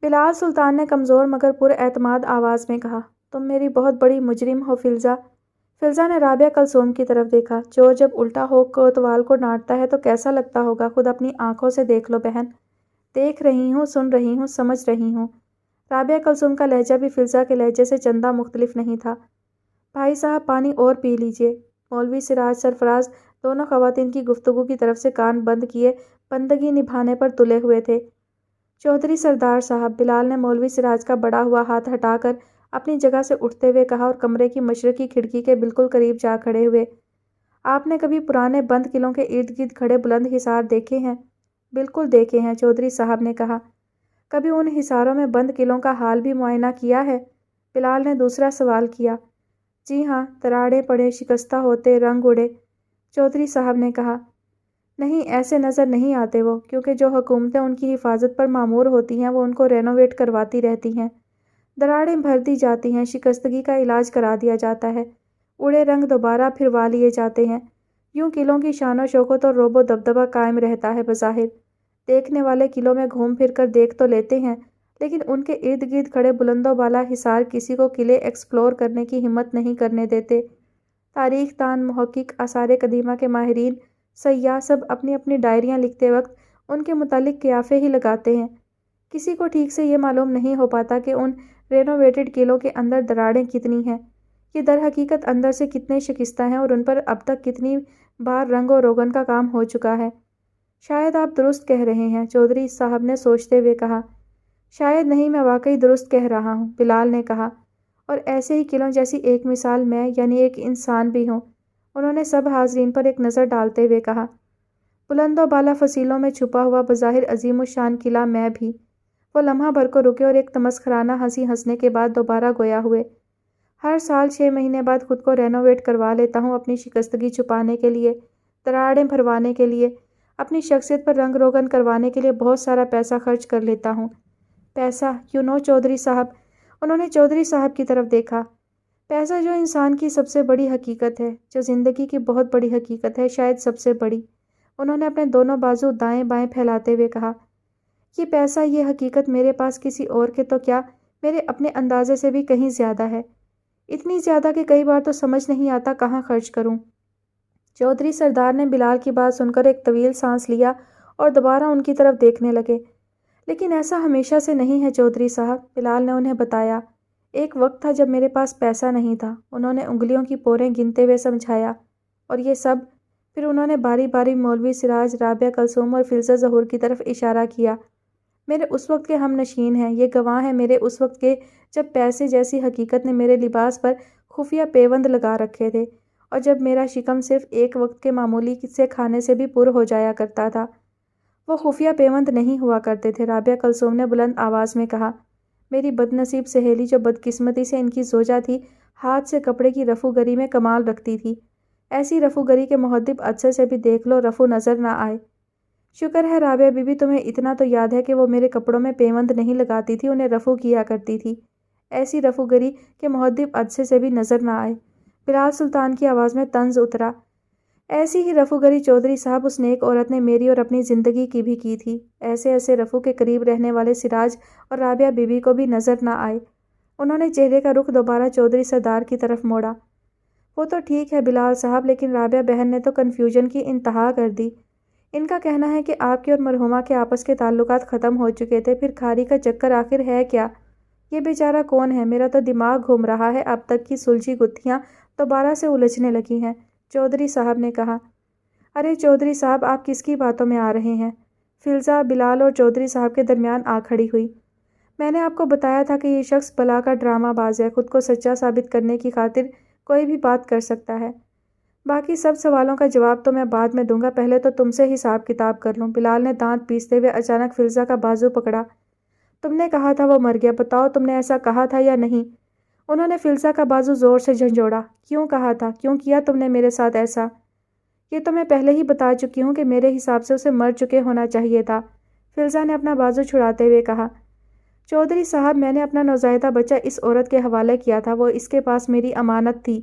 [SPEAKER 1] بلال سلطان نے کمزور مگر پر اعتماد آواز میں کہا، تم میری بہت بڑی مجرم ہو فلزہ۔ فلزہ نے رابعہ کلثوم کی طرف دیکھا۔ چور جب الٹا ہو کوتوال کو ڈانٹتا ہے تو کیسا لگتا ہوگا، خود اپنی آنکھوں سے دیکھ لو بہن۔ دیکھ رہی ہوں، سن رہی ہوں، سمجھ رہی ہوں۔ رابعہ کلثوم کا لہجہ بھی فلزہ کے لہجے سے چندہ مختلف نہیں تھا۔ بھائی صاحب پانی اور پی لیجئے۔ مولوی سراج سرفراز دونوں خواتین کی گفتگو کی طرف سے کان بند کیے بندگی نبھانے پر تلے ہوئے تھے۔ چودھری سردار صاحب، بلال نے مولوی سراج کا بڑا ہوا ہاتھ ہٹا کر اپنی جگہ سے اٹھتے ہوئے کہا اور کمرے کی مشرقی کھڑکی کے بالکل قریب جا کھڑے ہوئے۔ آپ نے کبھی پرانے بند قلعوں کے ارد گرد کھڑے بلند حصار دیکھے ہیں؟ بالکل دیکھے ہیں، چودھری صاحب نے کہا۔ کبھی ان حصاروں میں بند قلعوں کا حال بھی معائنہ کیا ہے؟ بلال نے دوسرا سوال کیا۔ جی ہاں، دراڑیں پڑے، شکستہ ہوتے، رنگ اڑے، چودھری صاحب نے کہا۔ نہیں، ایسے نظر نہیں آتے وہ، کیونکہ جو حکومتیں ان کی حفاظت پر مامور ہوتی ہیں وہ ان کو رینوویٹ کرواتی رہتی ہیں۔ دراڑیں بھر دی جاتی ہیں، شکستگی کا علاج کرا دیا جاتا ہے، اڑے رنگ دوبارہ پھروا لیے جاتے ہیں۔ یوں قلعوں کی شان و شوکت اور رعب و دبدبہ قائم رہتا ہے بظاہر۔ دیکھنے والے قلعوں میں گھوم پھر کر دیکھ تو لیتے ہیں، لیکن ان کے ارد گرد کھڑے بلند و بالا حصار کسی کو قلعے ایکسپلور کرنے کی ہمت نہیں کرنے دیتے۔ تاریخ دان، محقق، آثار قدیمہ کے ماہرین، سیاح سب اپنی اپنی ڈائریاں لکھتے وقت ان کے متعلق قیافے ہی لگاتے ہیں۔ کسی کو ٹھیک سے یہ معلوم نہیں ہو پاتا کہ ان رینوویٹڈ قلعوں کے اندر دراڑیں کتنی ہیں، یہ در حقیقت اندر سے کتنے شکستہ ہیں اور ان پر اب تک کتنی بار رنگ و روغن کا کام ہو چکا ہے۔ شاید آپ درست کہہ رہے ہیں، چودھری صاحب نے سوچتے ہوئے کہا۔ شاید نہیں، میں واقعی درست کہہ رہا ہوں، بلال نے کہا، اور ایسے ہی قلعوں جیسی ایک مثال میں یعنی ایک انسان بھی ہوں۔ انہوں نے سب حاضرین پر ایک نظر ڈالتے ہوئے کہا، بلند و بالا فصیلوں میں چھپا ہوا بظاہر عظیم الشان قلعہ میں بھی۔ وہ لمحہ بھر کو رکے اور ایک تمسخرانہ ہنسی ہنسنے کے بعد دوبارہ گویا ہوئے۔ ہر سال 6 مہینے بعد خود کو رینوویٹ کروا لیتا ہوں اپنی شکستگی چھپانے کے لیے، دراڑیں بھروانے کے لیے، اپنی شخصیت پر رنگ روغن کروانے کے لیے بہت سارا پیسہ خرچ کر لیتا ہوں۔ پیسہ، چودھری صاحب، انہوں نے چودھری صاحب کی طرف دیکھا۔ پیسہ جو انسان کی سب سے بڑی حقیقت ہے، جو زندگی کی بہت بڑی حقیقت ہے، شاید سب سے بڑی۔ انہوں نے اپنے دونوں بازو دائیں بائیں پھیلاتے ہوئے کہا، یہ پیسہ، یہ حقیقت میرے پاس کسی اور کے تو کیا، میرے اپنے اندازے سے بھی کہیں زیادہ ہے۔ اتنی زیادہ کہ کئی بار تو سمجھ نہیں آتا کہاں خرچ کروں۔ چودھری سردار نے بلال کی بات سن کر ایک طویل سانس لیا اور دوبارہ ان کی طرف دیکھنے لگے۔ لیکن ایسا ہمیشہ سے نہیں ہے چودھری صاحب، بلال نے انہیں بتایا۔ ایک وقت تھا جب میرے پاس پیسہ نہیں تھا، انہوں نے انگلیوں کی پوریں گنتے ہوئے سمجھایا، اور یہ سب، پھر انہوں نے باری باری مولوی سراج، رابعہ کلثوم اور فلزہ ظہور کی طرف اشارہ کیا۔ میرے اس وقت کے ہم نشین ہیں، یہ گواہ ہیں میرے اس وقت کے جب پیسے جیسی حقیقت نے میرے لباس پر خفیہ پیوند لگا رکھے تھے، اور جب میرا شکم صرف ایک وقت کے معمولی سے کھانے سے بھی پر ہو جایا کرتا تھا۔ وہ خفیہ پیوند نہیں ہوا کرتے تھے، رابعہ کلثوم نے بلند آواز میں کہا۔ میری بد نصیب سہیلی جو بدقسمتی سے ان کی زوجہ تھی، ہاتھ سے کپڑے کی رفو گری میں کمال رکھتی تھی۔ ایسی رفو گری کے محدب عدسے سے بھی دیکھ لو رفو نظر نہ آئے۔ شکر ہے رابعہ بی بی، تمہیں اتنا تو یاد ہے کہ وہ میرے کپڑوں میں پیوند نہیں لگاتی تھی، انہیں رفو کیا کرتی تھی۔ ایسی رفو گری کے محدب عدسے سے بھی نظر نہ آئے۔ بلال سلطان کی آواز میں طنز اترا۔ ایسی ہی رفو گری چودھری صاحب اس نیک عورت نے میری اور اپنی زندگی کی بھی کی تھی۔ ایسے رفو کے قریب رہنے والے سراج اور رابعہ بی بی کو بھی نظر نہ آئے۔ انہوں نے چہرے کا رخ دوبارہ چودھری سردار کی طرف موڑا۔ وہ تو ٹھیک ہے بلال صاحب، لیکن رابعہ بہن نے تو کنفیوژن کی انتہا کر دی۔ ان کا کہنا ہے کہ آپ کے اور مرحومہ کے آپس کے تعلقات ختم ہو چکے تھے، پھر کھاری کا چکر آخر ہے کیا؟ یہ بیچارہ کون ہے؟ میرا تو دماغ گھوم رہا ہے، اب تک کی سلجھی گتھیاں دوبارہ سے الجھنے لگی ہیں، چودھری صاحب نے کہا۔ ارے چودھری صاحب، آپ کس کی باتوں میں آ رہے ہیں؟ فلزہ بلال اور چودھری صاحب کے درمیان آ کھڑی ہوئی۔ میں نے آپ کو بتایا تھا کہ یہ شخص بلا کا ڈرامہ باز ہے، خود کو سچا ثابت کرنے کی خاطر کوئی بھی بات کر سکتا ہے۔ باقی سب سوالوں کا جواب تو میں بعد میں دوں گا، پہلے تو تم سے حساب کتاب کر لوں۔ بلال نے دانت پیستے ہوئے اچانک فلزہ کا بازو پکڑا۔ تم نے کہا تھا وہ مر گیا، بتاؤ تم نے ایسا کہا تھا یا نہیں؟ انہوں نے فلزہ کا بازو زور سے جھنجھوڑا۔ کیوں کہا تھا؟ کیوں کیا تم نے میرے ساتھ ایسا؟ یہ تو میں پہلے ہی بتا چکی ہوں کہ میرے حساب سے اسے مر چکے ہونا چاہیے تھا، فلزہ نے اپنا بازو چھڑاتے ہوئے کہا۔ چودھری صاحب، میں نے اپنا نوزائیدہ بچہ اس عورت کے حوالے کیا تھا، وہ اس کے پاس میری امانت تھی۔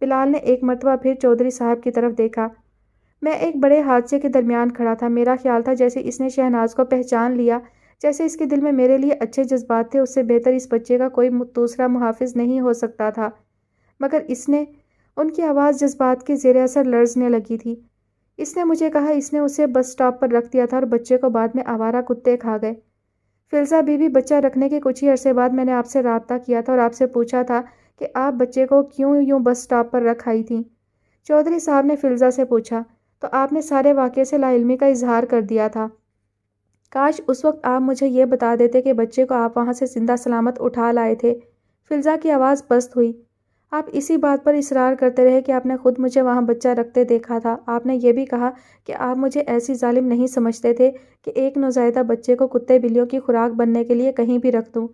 [SPEAKER 1] بلال نے ایک مرتبہ پھر چودھری صاحب کی طرف دیکھا۔ میں ایک بڑے حادثے کے درمیان کھڑا تھا، میرا خیال تھا جیسے اس نے شہناز کو پہچان لیا، جیسے اس کے دل میں میرے لیے اچھے جذبات تھے، اس سے بہتر اس بچے کا کوئی دوسرا محافظ نہیں ہو سکتا تھا، مگر اس نے، ان کی آواز جذبات کے زیر اثر لرزنے لگی تھی، اس نے مجھے کہا اس نے اسے بس سٹاپ پر رکھ دیا تھا اور بچے کو بعد میں آوارہ کتے کھا گئے۔ فلزہ بی بی، بچہ رکھنے کے کچھ ہی عرصے بعد میں نے آپ سے رابطہ کیا تھا اور آپ سے پوچھا تھا کہ آپ بچے کو کیوں یوں بس سٹاپ پر رکھ آئی تھیں؟ چودھری صاحب نے فلزہ سے پوچھا۔ تو آپ نے سارے واقعے سے لا علمی کا اظہار کر دیا تھا۔ کاش اس وقت آپ مجھے یہ بتا دیتے کہ بچے کو آپ وہاں سے زندہ سلامت اٹھا لائے تھے۔ فلزہ کی آواز پست ہوئی۔ آپ اسی بات پر اصرار کرتے رہے کہ آپ نے خود مجھے وہاں بچہ رکھتے دیکھا تھا۔ آپ نے یہ بھی کہا کہ آپ مجھے ایسی ظالم نہیں سمجھتے تھے کہ ایک نوزائیدہ بچے کو کتے بلیوں کی خوراک بننے کے لیے کہیں بھی رکھ دوں۔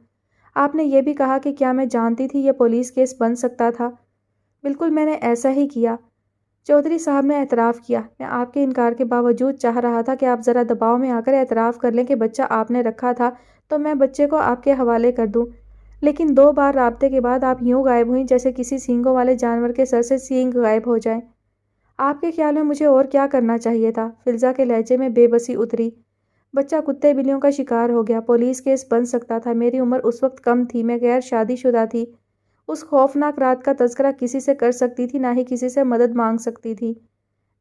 [SPEAKER 1] آپ نے یہ بھی کہا کہ کیا میں جانتی تھی یہ پولیس کیس بن سکتا تھا؟ بالکل، میں نے ایسا ہی کیا، چودھری صاحب نے اعتراف کیا۔ میں آپ کے انکار کے باوجود چاہ رہا تھا کہ آپ ذرا دباؤ میں آ کر اعتراف کر لیں کہ بچہ آپ نے رکھا تھا تو میں بچے کو آپ کے حوالے کر دوں، لیکن 2 بار رابطے کے بعد آپ یوں غائب ہوئیں جیسے کسی سینگوں والے جانور کے سر سے سینگ غائب ہو جائیں۔ آپ کے خیال میں مجھے اور کیا کرنا چاہیے تھا؟ فلزہ کے لہجے میں بے بسی اتری۔ بچہ کتے بلیوں کا شکار ہو گیا، پولیس کیس بن سکتا تھا، میری عمر اس وقت کم تھی، میں غیر شادی شدہ تھی، اس خوفناک رات کا تذکرہ کسی سے کر سکتی تھی، نہ ہی کسی سے مدد مانگ سکتی تھی۔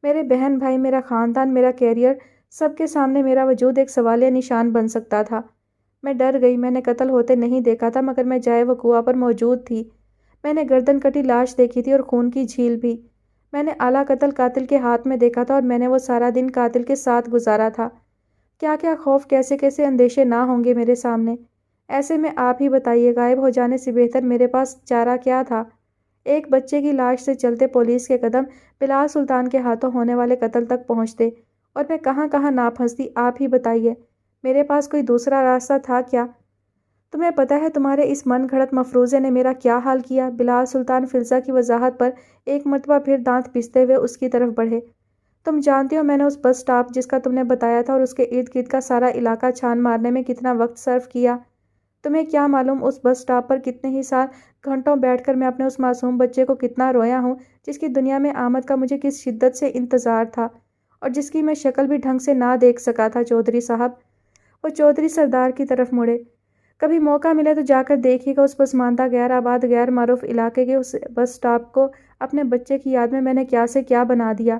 [SPEAKER 1] میرے بہن بھائی، میرا خاندان، میرا کیریئر، سب کے سامنے میرا وجود ایک سوالیہ نشان بن سکتا تھا۔ میں ڈر گئی، میں نے قتل ہوتے نہیں دیکھا تھا مگر میں جائے وقوع پر موجود تھی۔ میں نے گردن کٹی لاش دیکھی تھی اور خون کی جھیل بھی۔ میں نے آلہ قتل قاتل کے ہاتھ میں دیکھا تھا اور میں نے وہ سارا دن قاتل کے ساتھ گزارا تھا۔ کیا کیا خوف، کیسے کیسے اندیشے نہ ہوں گے میرے سامنے۔ ایسے میں آپ ہی بتائیے، غائب ہو جانے سے بہتر میرے پاس چارہ کیا تھا؟ ایک بچے کی لاش سے چلتے پولیس کے قدم بلال سلطان کے ہاتھوں ہونے والے قتل تک پہنچتے، اور میں کہاں کہاں نہ پھنستی، آپ ہی بتائیے۔ میرے پاس کوئی دوسرا راستہ تھا کیا؟ تمہیں پتہ ہے تمہارے اس من گھڑت مفروضے نے میرا کیا حال کیا؟ بلال سلطان فلزا کی وضاحت پر ایک مرتبہ پھر دانت پیستے ہوئے اس کی طرف بڑھے۔ تم جانتی ہو میں نے اس بس سٹاپ جس کا تم نے بتایا تھا اور اس کے ارد گرد کا سارا علاقہ چھان مارنے میں کتنا وقت صرف کیا؟ تمہیں کیا معلوم اس بس سٹاپ پر کتنے ہی سال گھنٹوں بیٹھ کر میں اپنے اس معصوم بچے کو کتنا رویا ہوں، جس کی دنیا میں آمد کا مجھے کس شدت سے انتظار تھا اور جس کی میں شکل بھی ڈھنگ سے نہ دیکھ سکا تھا۔ چودھری صاحب، وہ چودھری سردار کی طرف مڑے، کبھی موقع ملے تو جا کر دیکھیے گا اس پسماندہ غیر آباد غیر معروف علاقے کے اس بس سٹاپ کو اپنے بچے کی یاد میں نے کیا سے کیا بنا دیا۔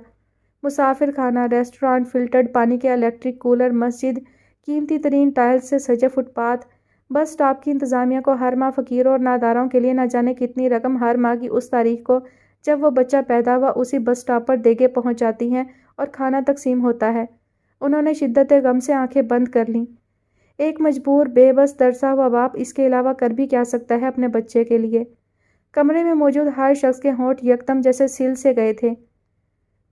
[SPEAKER 1] مسافر خانہ، ریسٹورانٹ، فلٹرڈ پانی کے الیکٹرک کولر، مسجد، قیمتی ترین ٹائلز سے سجے فٹ پاتھ۔ بس سٹاپ کی انتظامیہ کو ہر ماہ فقیروں اور ناداروں کے لیے نہ جانے کتنی رقم ہر ماہ کی اس تاریخ کو جب وہ بچہ پیدا ہوا اسی بس سٹاپ پر دیگیں پہنچ جاتی ہیں اور کھانا تقسیم ہوتا ہے۔ انہوں نے شدت غم سے آنکھیں بند کر لیں۔ ایک مجبور، بے بس، ترسا ہوا باپ اس کے علاوہ کر بھی کیا سکتا ہے اپنے بچے کے لیے؟ کمرے میں موجود ہر شخص کے ہونٹ یکدم جیسے سل سے گئے تھے۔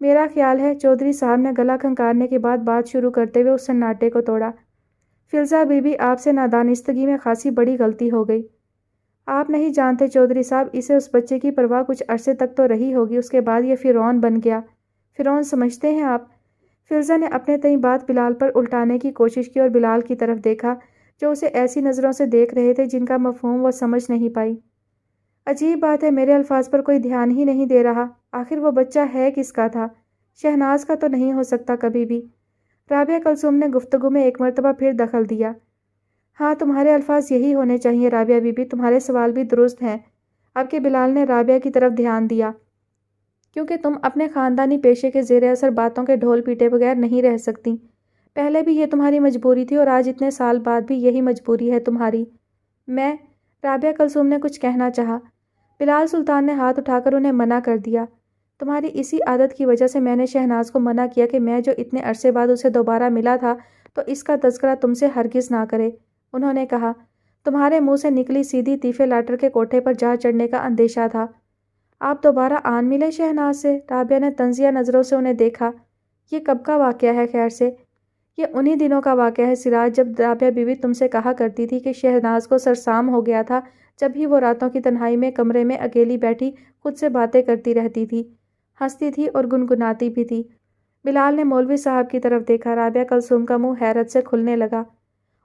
[SPEAKER 1] میرا خیال ہے، چودھری صاحب نے گلا کھنکارنے کے بعد بات شروع کرتے ہوئے اس سناٹے کو توڑا، فلزا بی بی، آپ سے نادانستگی میں خاصی بڑی غلطی ہو گئی۔ آپ نہیں جانتے چودھری صاحب، اسے اس بچے کی پرواہ کچھ عرصے تک تو رہی ہوگی، اس کے بعد یہ فرعون بن گیا۔ فرعون سمجھتے ہیں آپ؟ فلزا نے اپنے تئیں بات بلال پر الٹانے کی کوشش کی اور بلال کی طرف دیکھا جو اسے ایسی نظروں سے دیکھ رہے تھے جن کا مفہوم وہ سمجھ نہیں پائی۔ عجیب بات ہے، میرے الفاظ پر کوئی دھیان ہی نہیں دے رہا۔ آخر وہ بچہ ہے کس کا تھا؟ شہناز کا تو نہیں ہو سکتا کبھی بھی۔ رابعہ کلثوم نے گفتگو میں ایک مرتبہ پھر دخل دیا۔ ہاں، تمہارے الفاظ یہی ہونے چاہیے رابعہ بی بی، تمہارے سوال بھی درست ہیں۔ اب کہ بلال نے رابعہ کی طرف دھیان دیا، کیونکہ تم اپنے خاندانی پیشے کے زیر اثر باتوں کے ڈھول پیٹے بغیر نہیں رہ سکتی۔ پہلے بھی یہ تمہاری مجبوری تھی اور آج اتنے سال بعد بھی یہی مجبوری ہے تمہاری۔ رابعہ کلثوم نے کچھ کہنا چاہا۔ بلال سلطان نے ہاتھ اٹھا کر انہیں منع کر دیا۔ تمہاری اسی عادت کی وجہ سے میں نے شہناز کو منع کیا کہ میں جو اتنے عرصے بعد اسے دوبارہ ملا تھا تو اس کا تذکرہ تم سے ہرگز نہ کرے۔ انہوں نے کہا، تمہارے منہ سے نکلی سیدھی طیفے لاٹر کے کوٹھے پر جا چڑھنے کا اندیشہ تھا۔ آپ دوبارہ آن ملے شہناز سے؟ رابعہ نے طنزیہ نظروں سے انہیں دیکھا۔ یہ کب کا واقعہ ہے خیر سے؟ یہ انہی دنوں کا واقعہ ہے سراج، جب رابعہ بی بی تم سے کہا کرتی تھی کہ شہناز کو سرسام ہو گیا تھا جب ہی وہ راتوں کی تنہائی میں کمرے میں اکیلی بیٹھی خود سے باتیں کرتی رہتی تھی، ہنستی تھی اور گنگناتی بھی تھی۔ بلال نے مولوی صاحب کی طرف دیکھا۔ رابعہ کلثوم کا منہ حیرت سے کھلنے لگا۔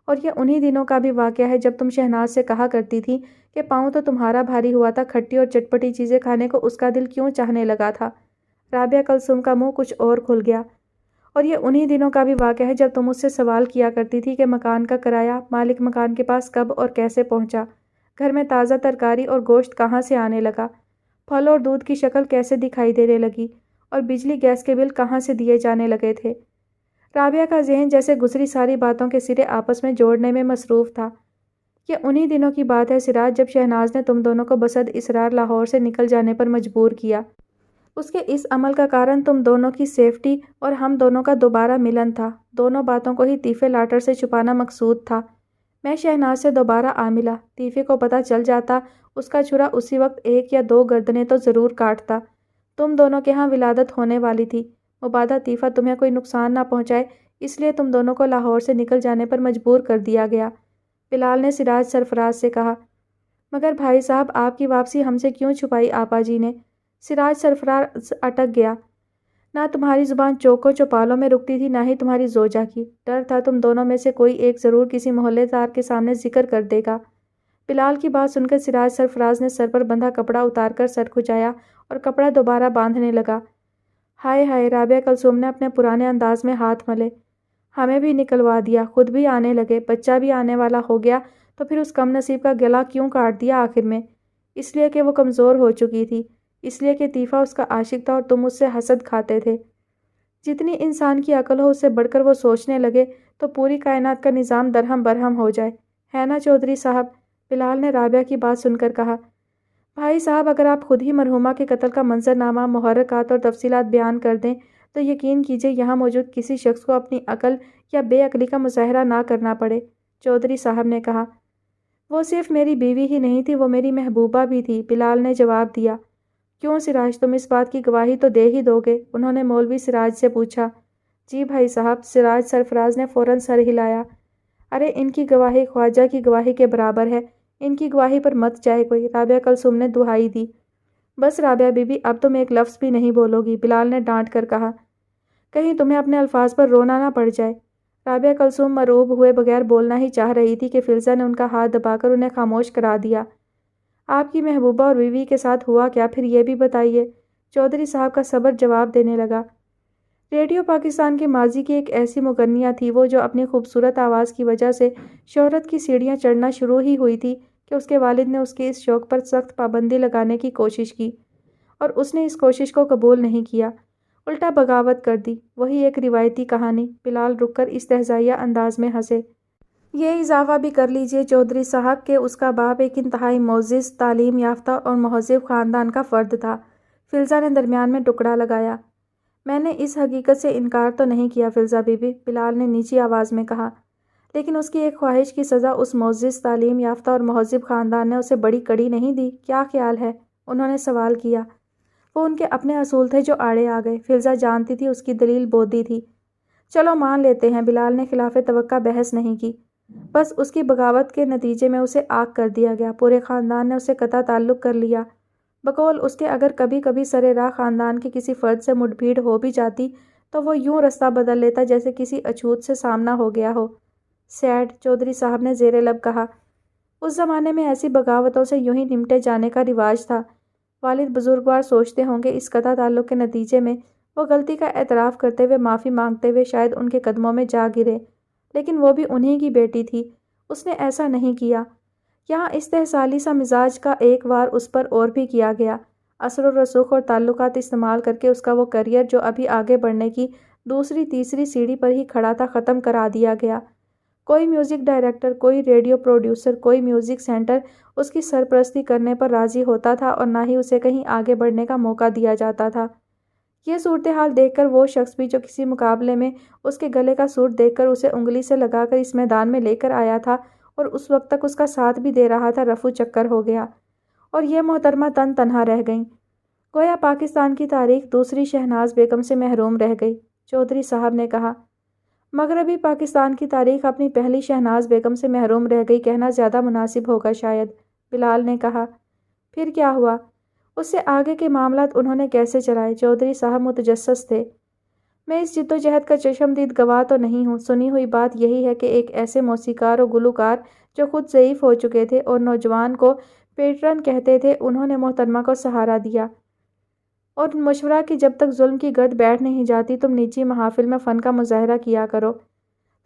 [SPEAKER 1] اور یہ انہی دنوں کا بھی واقعہ ہے جب تم شہناز سے کہا کرتی تھی کہ پاؤں تو تمہارا بھاری ہوا تھا، کھٹی اور چٹپٹی چیزیں کھانے کو اس کا دل کیوں چاہنے لگا تھا؟ رابعہ کلثوم کا منہ کچھ اور کھل گیا۔ اور یہ انہی دنوں کا بھی واقعہ ہے جب تم مجھ سے سوال کیا کرتی تھی کہ مکان کا کرایہ مالک مکان کے پاس کب اور کیسے پہنچا، گھر میں تازہ ترکاری اور گوشت کہاں سے آنے لگا، پھل اور دودھ کی شکل کیسے دکھائی دینے لگی، اور بجلی گیس کے بل کہاں سے دیے جانے لگے تھے۔ رابعہ کا ذہن جیسے گزری ساری باتوں کے سرے آپس میں جوڑنے میں مصروف تھا۔ یہ انہی دنوں کی بات ہے سراج، جب شہناز نے تم دونوں کو بصد اصرار لاہور سے نکل جانے پر مجبور کیا۔ اس کے اس عمل کا کارن تم دونوں کی سیفٹی اور ہم دونوں کا دوبارہ ملن تھا۔ دونوں باتوں کو ہی طیفے لاٹر سے چھپانا مقصود تھا۔ میں شہناز سے دوبارہ آ ملا، طیفے کو پتہ چل جاتا، اس کا چھرا اسی وقت 1 یا 2 گردنیں تو ضرور کاٹتا۔ تم دونوں کے ہاں ولادت ہونے والی تھی، مبادا طیفہ تمہیں کوئی نقصان نہ پہنچائے، اس لیے تم دونوں کو لاہور سے نکل جانے پر مجبور کر دیا گیا۔ بلال نے سراج سرفراز سے کہا، مگر بھائی صاحب آپ کی واپسی ہم سے کیوں چھپائی آپا جی نے؟ سراج سرفراز اٹک گیا۔ نہ تمہاری زبان چوکوں چوپالوں میں رکتی تھی، نہ ہی تمہاری زوجہ کی۔ ڈر تھا تم دونوں میں سے کوئی ایک ضرور کسی محلے دار کے سامنے ذکر کر دے گا۔ بلال کی بات سن کر سراج سرفراز نے سر پر بندھا کپڑا اتار کر سر کھجایا اور کپڑا دوبارہ باندھنے لگا۔ ہائے ہائے، رابعہ کلثوم نے اپنے پرانے انداز میں ہاتھ ملے۔ ہمیں بھی نکلوا دیا، خود بھی آنے لگے، بچہ بھی آنے والا ہو گیا، تو پھر اس کم نصیب کا گلا کیوں کاٹ دیا آخر میں؟ اس لیے کہ وہ کمزور ہو چکی تھی، اس لیے کہ طیفہ اس کا عاشق تھا اور تم اس سے حسد کھاتے تھے۔ جتنی انسان کی عقل ہو اس سے بڑھ کر وہ سوچنے لگے تو پوری کائنات کا نظام درہم برہم ہو جائے۔ ہے نا چودھری صاحب؟ بلال نے رابعہ کی بات سن کر کہا۔ بھائی صاحب، اگر آپ خود ہی مرحومہ کے قتل کا منظرنامہ، محرکات اور تفصیلات بیان کر دیں تو یقین کیجیے یہاں موجود کسی شخص کو اپنی عقل یا بے عقلی کا مظاہرہ نہ کرنا پڑے، چودھری صاحب نے کہا۔ وہ صرف میری بیوی ہی نہیں تھی، وہ میری محبوبہ بھی تھی، بلال نے جواب دیا۔ کیوں سراج، تم اس بات کی گواہی تو دے ہی دو گے؟ انہوں نے مولوی سراج سے پوچھا۔ جی بھائی صاحب، سراج سرفراز نے فوراً سر ہلایا۔ ارے ان کی گواہی خواجہ کی گواہی کے برابر ہے، ان کی گواہی پر مت جائے کوئی، رابعہ کلثوم نے دہائی دی۔ بس رابعہ بی بی، اب تم ایک لفظ بھی نہیں بولو گی، بلال نے ڈانٹ کر کہا۔ کہیں تمہیں اپنے الفاظ پر رونا نہ پڑ جائے۔ رابعہ کلثوم مرعوب ہوئے بغیر بولنا ہی چاہ رہی تھی کہ فلزہ نے ان کا ہاتھ دبا کر انہیں خاموش کرا دیا۔ آپ کی محبوبہ اور بیوی کے ساتھ ہوا کیا، پھر یہ بھی بتائیے، چودھری صاحب کا صبر جواب دینے لگا۔ ریڈیو پاکستان کے ماضی کی ایک ایسی مغنیہ تھی وہ، جو اپنی خوبصورت آواز کی وجہ سے شہرت کی سیڑھیاں چڑھنا شروع ہی ہوئی تھی کہ اس کے والد نے اس کے اس شوق پر سخت پابندی لگانے کی کوشش کی، اور اس نے اس کوشش کو قبول نہیں کیا، الٹا بغاوت کر دی۔ وہی ایک روایتی کہانی۔ بلال رک کر استہزائیہ انداز میں ہنسے۔ یہ اضافہ بھی کر لیجئے چودھری صاحب کہ اس کا باپ ایک انتہائی معزز، تعلیم یافتہ اور مہذب خاندان کا فرد تھا۔ فلزہ نے درمیان میں ٹکڑا لگایا۔ میں نے اس حقیقت سے انکار تو نہیں کیا فلزہ بی بی، بلال نے نیچی آواز میں کہا، لیکن اس کی ایک خواہش کی سزا اس معزز، تعلیم یافتہ اور مہذب خاندان نے اسے بڑی کڑی نہیں دی؟ کیا خیال ہے؟ انہوں نے سوال کیا۔ وہ ان کے اپنے اصول تھے جو آڑے آ گئے، فلزہ جانتی تھی اس کی دلیل بودی تھی۔ چلو مان لیتے ہیں، بلال نے خلاف توقع بحث نہیں کی۔ بس اس کی بغاوت کے نتیجے میں اسے آگ کر دیا گیا، پورے خاندان نے اسے قطع تعلق کر لیا۔ بقول اس کے اگر کبھی کبھی سرِ راہ خاندان کے کسی فرد سے مٹ بھیڑ ہو بھی جاتی تو وہ یوں رستہ بدل لیتا جیسے کسی اچھوت سے سامنا ہو گیا ہو۔ سیڈ، چودھری صاحب نے زیر لب کہا۔ اس زمانے میں ایسی بغاوتوں سے یوں ہی نمٹے جانے کا رواج تھا۔ والد بزرگوار سوچتے ہوں گے اس قطع تعلق کے نتیجے میں وہ غلطی کا اعتراف کرتے ہوئے، معافی مانگتے ہوئے شاید ان کے قدموں میں جا گرے، لیکن وہ بھی انہی کی بیٹی تھی، اس نے ایسا نہیں کیا۔ یہاں استحصالی سا مزاج کا ایک وار اس پر اور بھی کیا گیا۔ اثر و رسوخ اور تعلقات استعمال کر کے اس کا وہ کیریئر جو ابھی آگے بڑھنے کی دوسری تیسری سیڑھی پر ہی کھڑا تھا، ختم کرا دیا گیا۔ کوئی میوزک ڈائریکٹر، کوئی ریڈیو پروڈیوسر، کوئی میوزک سینٹر اس کی سرپرستی کرنے پر راضی ہوتا تھا، اور نہ ہی اسے کہیں آگے بڑھنے کا موقع دیا جاتا تھا۔ یہ صورتحال دیکھ کر وہ شخص بھی جو کسی مقابلے میں اس کے گلے کا سور دیکھ کر اسے انگلی سے لگا کر اس میدان میں لے کر آیا تھا اور اس وقت تک اس کا ساتھ بھی دے رہا تھا، رفو چکر ہو گیا، اور یہ محترمہ تن تنہا رہ گئیں۔ گویا پاکستان کی تاریخ دوسری شہناز بیگم سے محروم رہ گئی، چودھری صاحب نے کہا۔ مغربی پاکستان کی تاریخ اپنی پہلی شہناز بیگم سے محروم رہ گئی کہنا زیادہ مناسب ہوگا شاید، بلال نے کہا۔ پھر کیا ہوا؟ اس سے آگے کے معاملات انہوں نے کیسے چلائے؟ چودھری صاحب متجسس تھے۔ میں اس جدوجہد کا چشمدید گواہ تو نہیں ہوں، سنی ہوئی بات یہی ہے کہ ایک ایسے موسیقار و گلوکار جو خود ضعیف ہو چکے تھے اور نوجوان کو پیٹرن کہتے تھے، انہوں نے محترمہ کو سہارا دیا اور مشورہ کہ جب تک ظلم کی گرد بیٹھ نہیں جاتی تم نیچی محافل میں فن کا مظاہرہ کیا کرو۔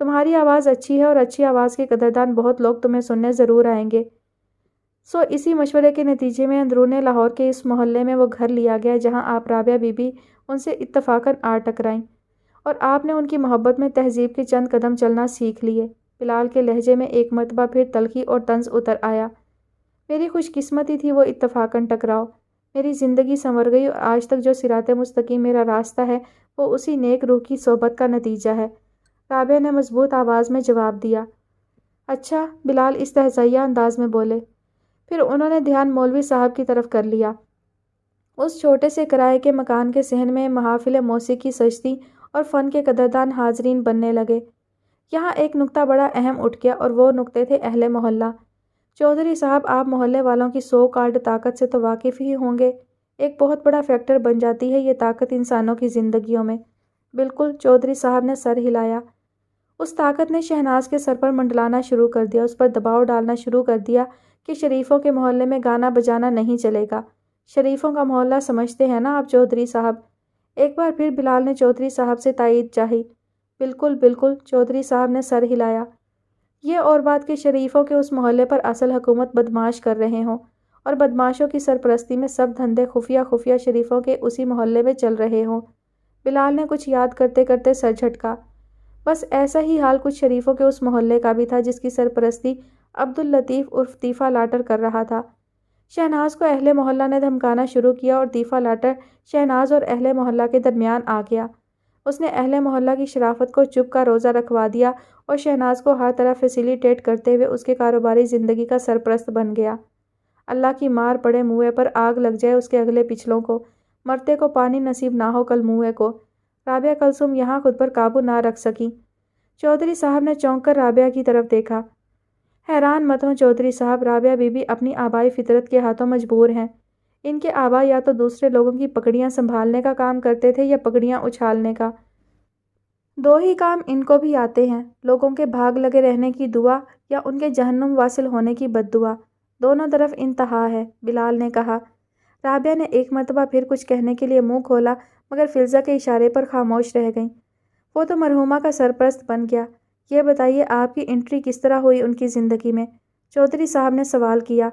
[SPEAKER 1] تمہاری آواز اچھی ہے اور اچھی آواز کے قدردان بہت لوگ تمہیں سننے ضرور آئیں گے۔ سو اسی مشورے کے نتیجے میں اندرون لاہور کے اس محلے میں وہ گھر لیا گیا جہاں آپ رابعہ بی بی ان سے اتفاقاً آ ٹکرائیں، اور آپ نے ان کی محبت میں تہذیب کے چند قدم چلنا سیکھ لیے۔ بلال کے لہجے میں ایک مرتبہ پھر تلخی اور طنز اتر آیا۔ میری خوش قسمتی تھی وہ اتفاقاً ٹکراؤ، میری زندگی سنور گئی، اور آج تک جو صراط مستقیم میرا راستہ ہے وہ اسی نیک روح کی صحبت کا نتیجہ ہے، رابعہ نے مضبوط آواز میں جواب دیا۔ اچھا، بلال استہزائیہ انداز میں بولے۔ پھر انہوں نے دھیان مولوی صاحب کی طرف کر لیا۔ اس چھوٹے سے کرائے کے مکان کے صحن میں محافل موسیقی سجتی اور فن کے قدردان حاضرین بننے لگے۔ یہاں ایک نکتہ بڑا اہم اٹھ گیا، اور وہ نکتے تھے اہل محلہ۔ چودھری صاحب، آپ محلے والوں کی سو کالڈ طاقت سے تو واقف ہی ہوں گے۔ ایک بہت بڑا فیکٹر بن جاتی ہے یہ طاقت انسانوں کی زندگیوں میں۔ بالکل، چودھری صاحب نے سر ہلایا۔ اس طاقت نے شہناز کے سر پر منڈلانا شروع کر دیا، اس پر دباؤ ڈالنا شروع کر دیا کہ شریفوں کے محلے میں گانا بجانا نہیں چلے گا۔ شریفوں کا محلہ سمجھتے ہیں نا آپ چودھری صاحب؟ ایک بار پھر بلال نے چودھری صاحب سے تائید چاہی۔ بالکل بالکل، چودھری صاحب نے سر ہلایا۔ یہ اور بات کہ شریفوں کے اس محلے پر اصل حکومت بدماش کر رہے ہوں، اور بدماشوں کی سرپرستی میں سب دھندے خفیہ خفیہ شریفوں کے اسی محلے میں چل رہے ہوں۔ بلال نے کچھ یاد کرتے کرتے سر جھٹکا۔ بس ایسا ہی حال کچھ شریفوں کے اس محلے کا بھی تھا جس کی سرپرستی عبداللطیف عرف طیفہ لاٹر کر رہا تھا۔ شہناز کو اہل محلہ نے دھمکانا شروع کیا اور طیفہ لاٹر شہناز اور اہل محلہ کے درمیان آ گیا۔ اس نے اہل محلہ کی شرافت کو چپ کا روزہ رکھوا دیا اور شہناز کو ہر طرح فیسیلیٹیٹ کرتے ہوئے اس کے کاروباری زندگی کا سرپرست بن گیا۔ اللہ کی مار پڑے موئے پر آگ لگ جائے اس کے اگلے پچھلوں کو، مرتے کو پانی نصیب نہ ہو کل موئے کو۔ رابعہ کلثوم یہاں خود پر قابو نہ رکھ سکی۔ چودھری صاحب نے چونک کر رابعہ کی طرف دیکھا۔ حیران مت ہوں چودھری صاحب، رابعہ بی بی اپنی آبائی فطرت کے ہاتھوں مجبور ہیں۔ ان کے آبا یا تو دوسرے لوگوں کی پگڑیاں سنبھالنے کا کام کرتے تھے یا پگڑیاں اچھالنے کا۔ دو ہی کام ان کو بھی آتے ہیں، لوگوں کے بھاگ لگے رہنے کی دعا یا ان کے جہنم واصل ہونے کی بد دعا۔ دونوں طرف انتہا ہے، بلال نے کہا۔ رابعہ نے ایک مرتبہ پھر کچھ کہنے کے لیے منہ کھولا مگر فلزہ کے اشارے پر خاموش رہ گئیں۔ وہ تو مرحومہ کا سرپرست بن گیا۔ یہ بتائیے آپ کی انٹری کس طرح ہوئی ان کی زندگی میں؟ چودھری صاحب نے سوال کیا۔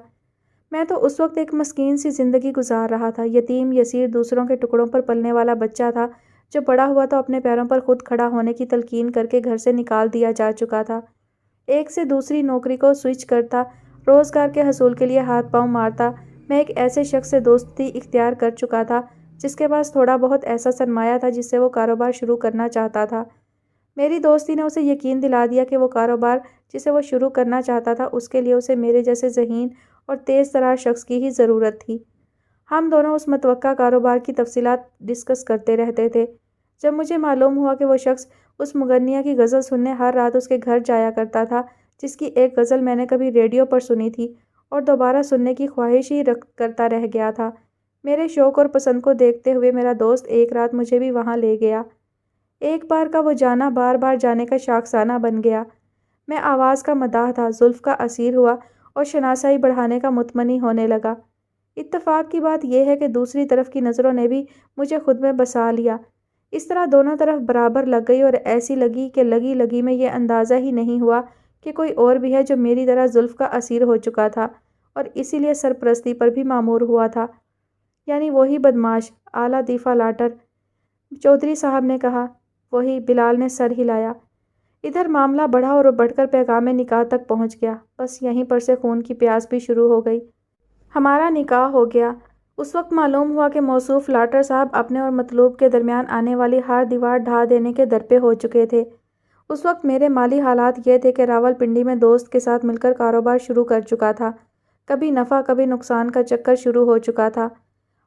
[SPEAKER 1] میں تو اس وقت ایک مسکین سی زندگی گزار رہا تھا، یتیم یسیر دوسروں کے ٹکڑوں پر پلنے والا بچہ تھا جو بڑا ہوا تو اپنے پیروں پر خود کھڑا ہونے کی تلقین کر کے گھر سے نکال دیا جا چکا تھا۔ ایک سے دوسری نوکری کو سوئچ کرتا، روزگار کے حصول کے لیے ہاتھ پاؤں مارتا۔ میں ایک ایسے شخص سے دوستی اختیار کر چکا تھا جس کے پاس تھوڑا بہت ایسا سرمایہ تھا جس سے وہ کاروبار شروع کرنا چاہتا تھا۔ میری دوستی نے اسے یقین دلا دیا کہ وہ کاروبار جسے وہ شروع کرنا چاہتا تھا اس کے لیے اسے میرے جیسے ذہین اور تیز ترار شخص کی ہی ضرورت تھی۔ ہم دونوں اس متوقع کاروبار کی تفصیلات ڈسکس کرتے رہتے تھے۔ جب مجھے معلوم ہوا کہ وہ شخص اس مغنیہ کی غزل سننے ہر رات اس کے گھر جایا کرتا تھا جس کی ایک غزل میں نے کبھی ریڈیو پر سنی تھی اور دوبارہ سننے کی خواہش ہی کرتا رہ گیا تھا، میرے شوق اور پسند کو دیکھتے ہوئے میرا دوست ایک رات مجھے بھی وہاں لے گیا۔ ایک بار کا وہ جانا بار بار جانے کا شاخسانہ بن گیا۔ میں آواز کا مداح تھا، زلف کا اسیر ہوا اور شناسائی بڑھانے کا متمنی ہونے لگا۔ اتفاق کی بات یہ ہے کہ دوسری طرف کی نظروں نے بھی مجھے خود میں بسا لیا۔ اس طرح دونوں طرف برابر لگ گئی اور ایسی لگی کہ لگی لگی میں یہ اندازہ ہی نہیں ہوا کہ کوئی اور بھی ہے جو میری طرح زلف کا اسیر ہو چکا تھا اور اسی لیے سرپرستی پر بھی مامور ہوا تھا۔ یعنی وہی بدماش اعلیٰ طیفہ لاٹر، چودھری صاحب نے کہا۔ وہی، بلال نے سر ہلایا۔ ادھر معاملہ بڑھا اور بڑھ کر پیغام نکاح تک پہنچ گیا۔ بس یہیں پر سے خون کی پیاس بھی شروع ہو گئی۔ ہمارا نکاح ہو گیا۔ اس وقت معلوم ہوا کہ موصوف لاٹر صاحب اپنے اور مطلوب کے درمیان آنے والی ہر دیوار ڈھا دینے کے درپے ہو چکے تھے۔ اس وقت میرے مالی حالات یہ تھے کہ راول پنڈی میں دوست کے ساتھ مل کر کاروبار شروع کر چکا تھا۔ کبھی نفع کبھی نقصان کا چکر شروع ہو چکا تھا۔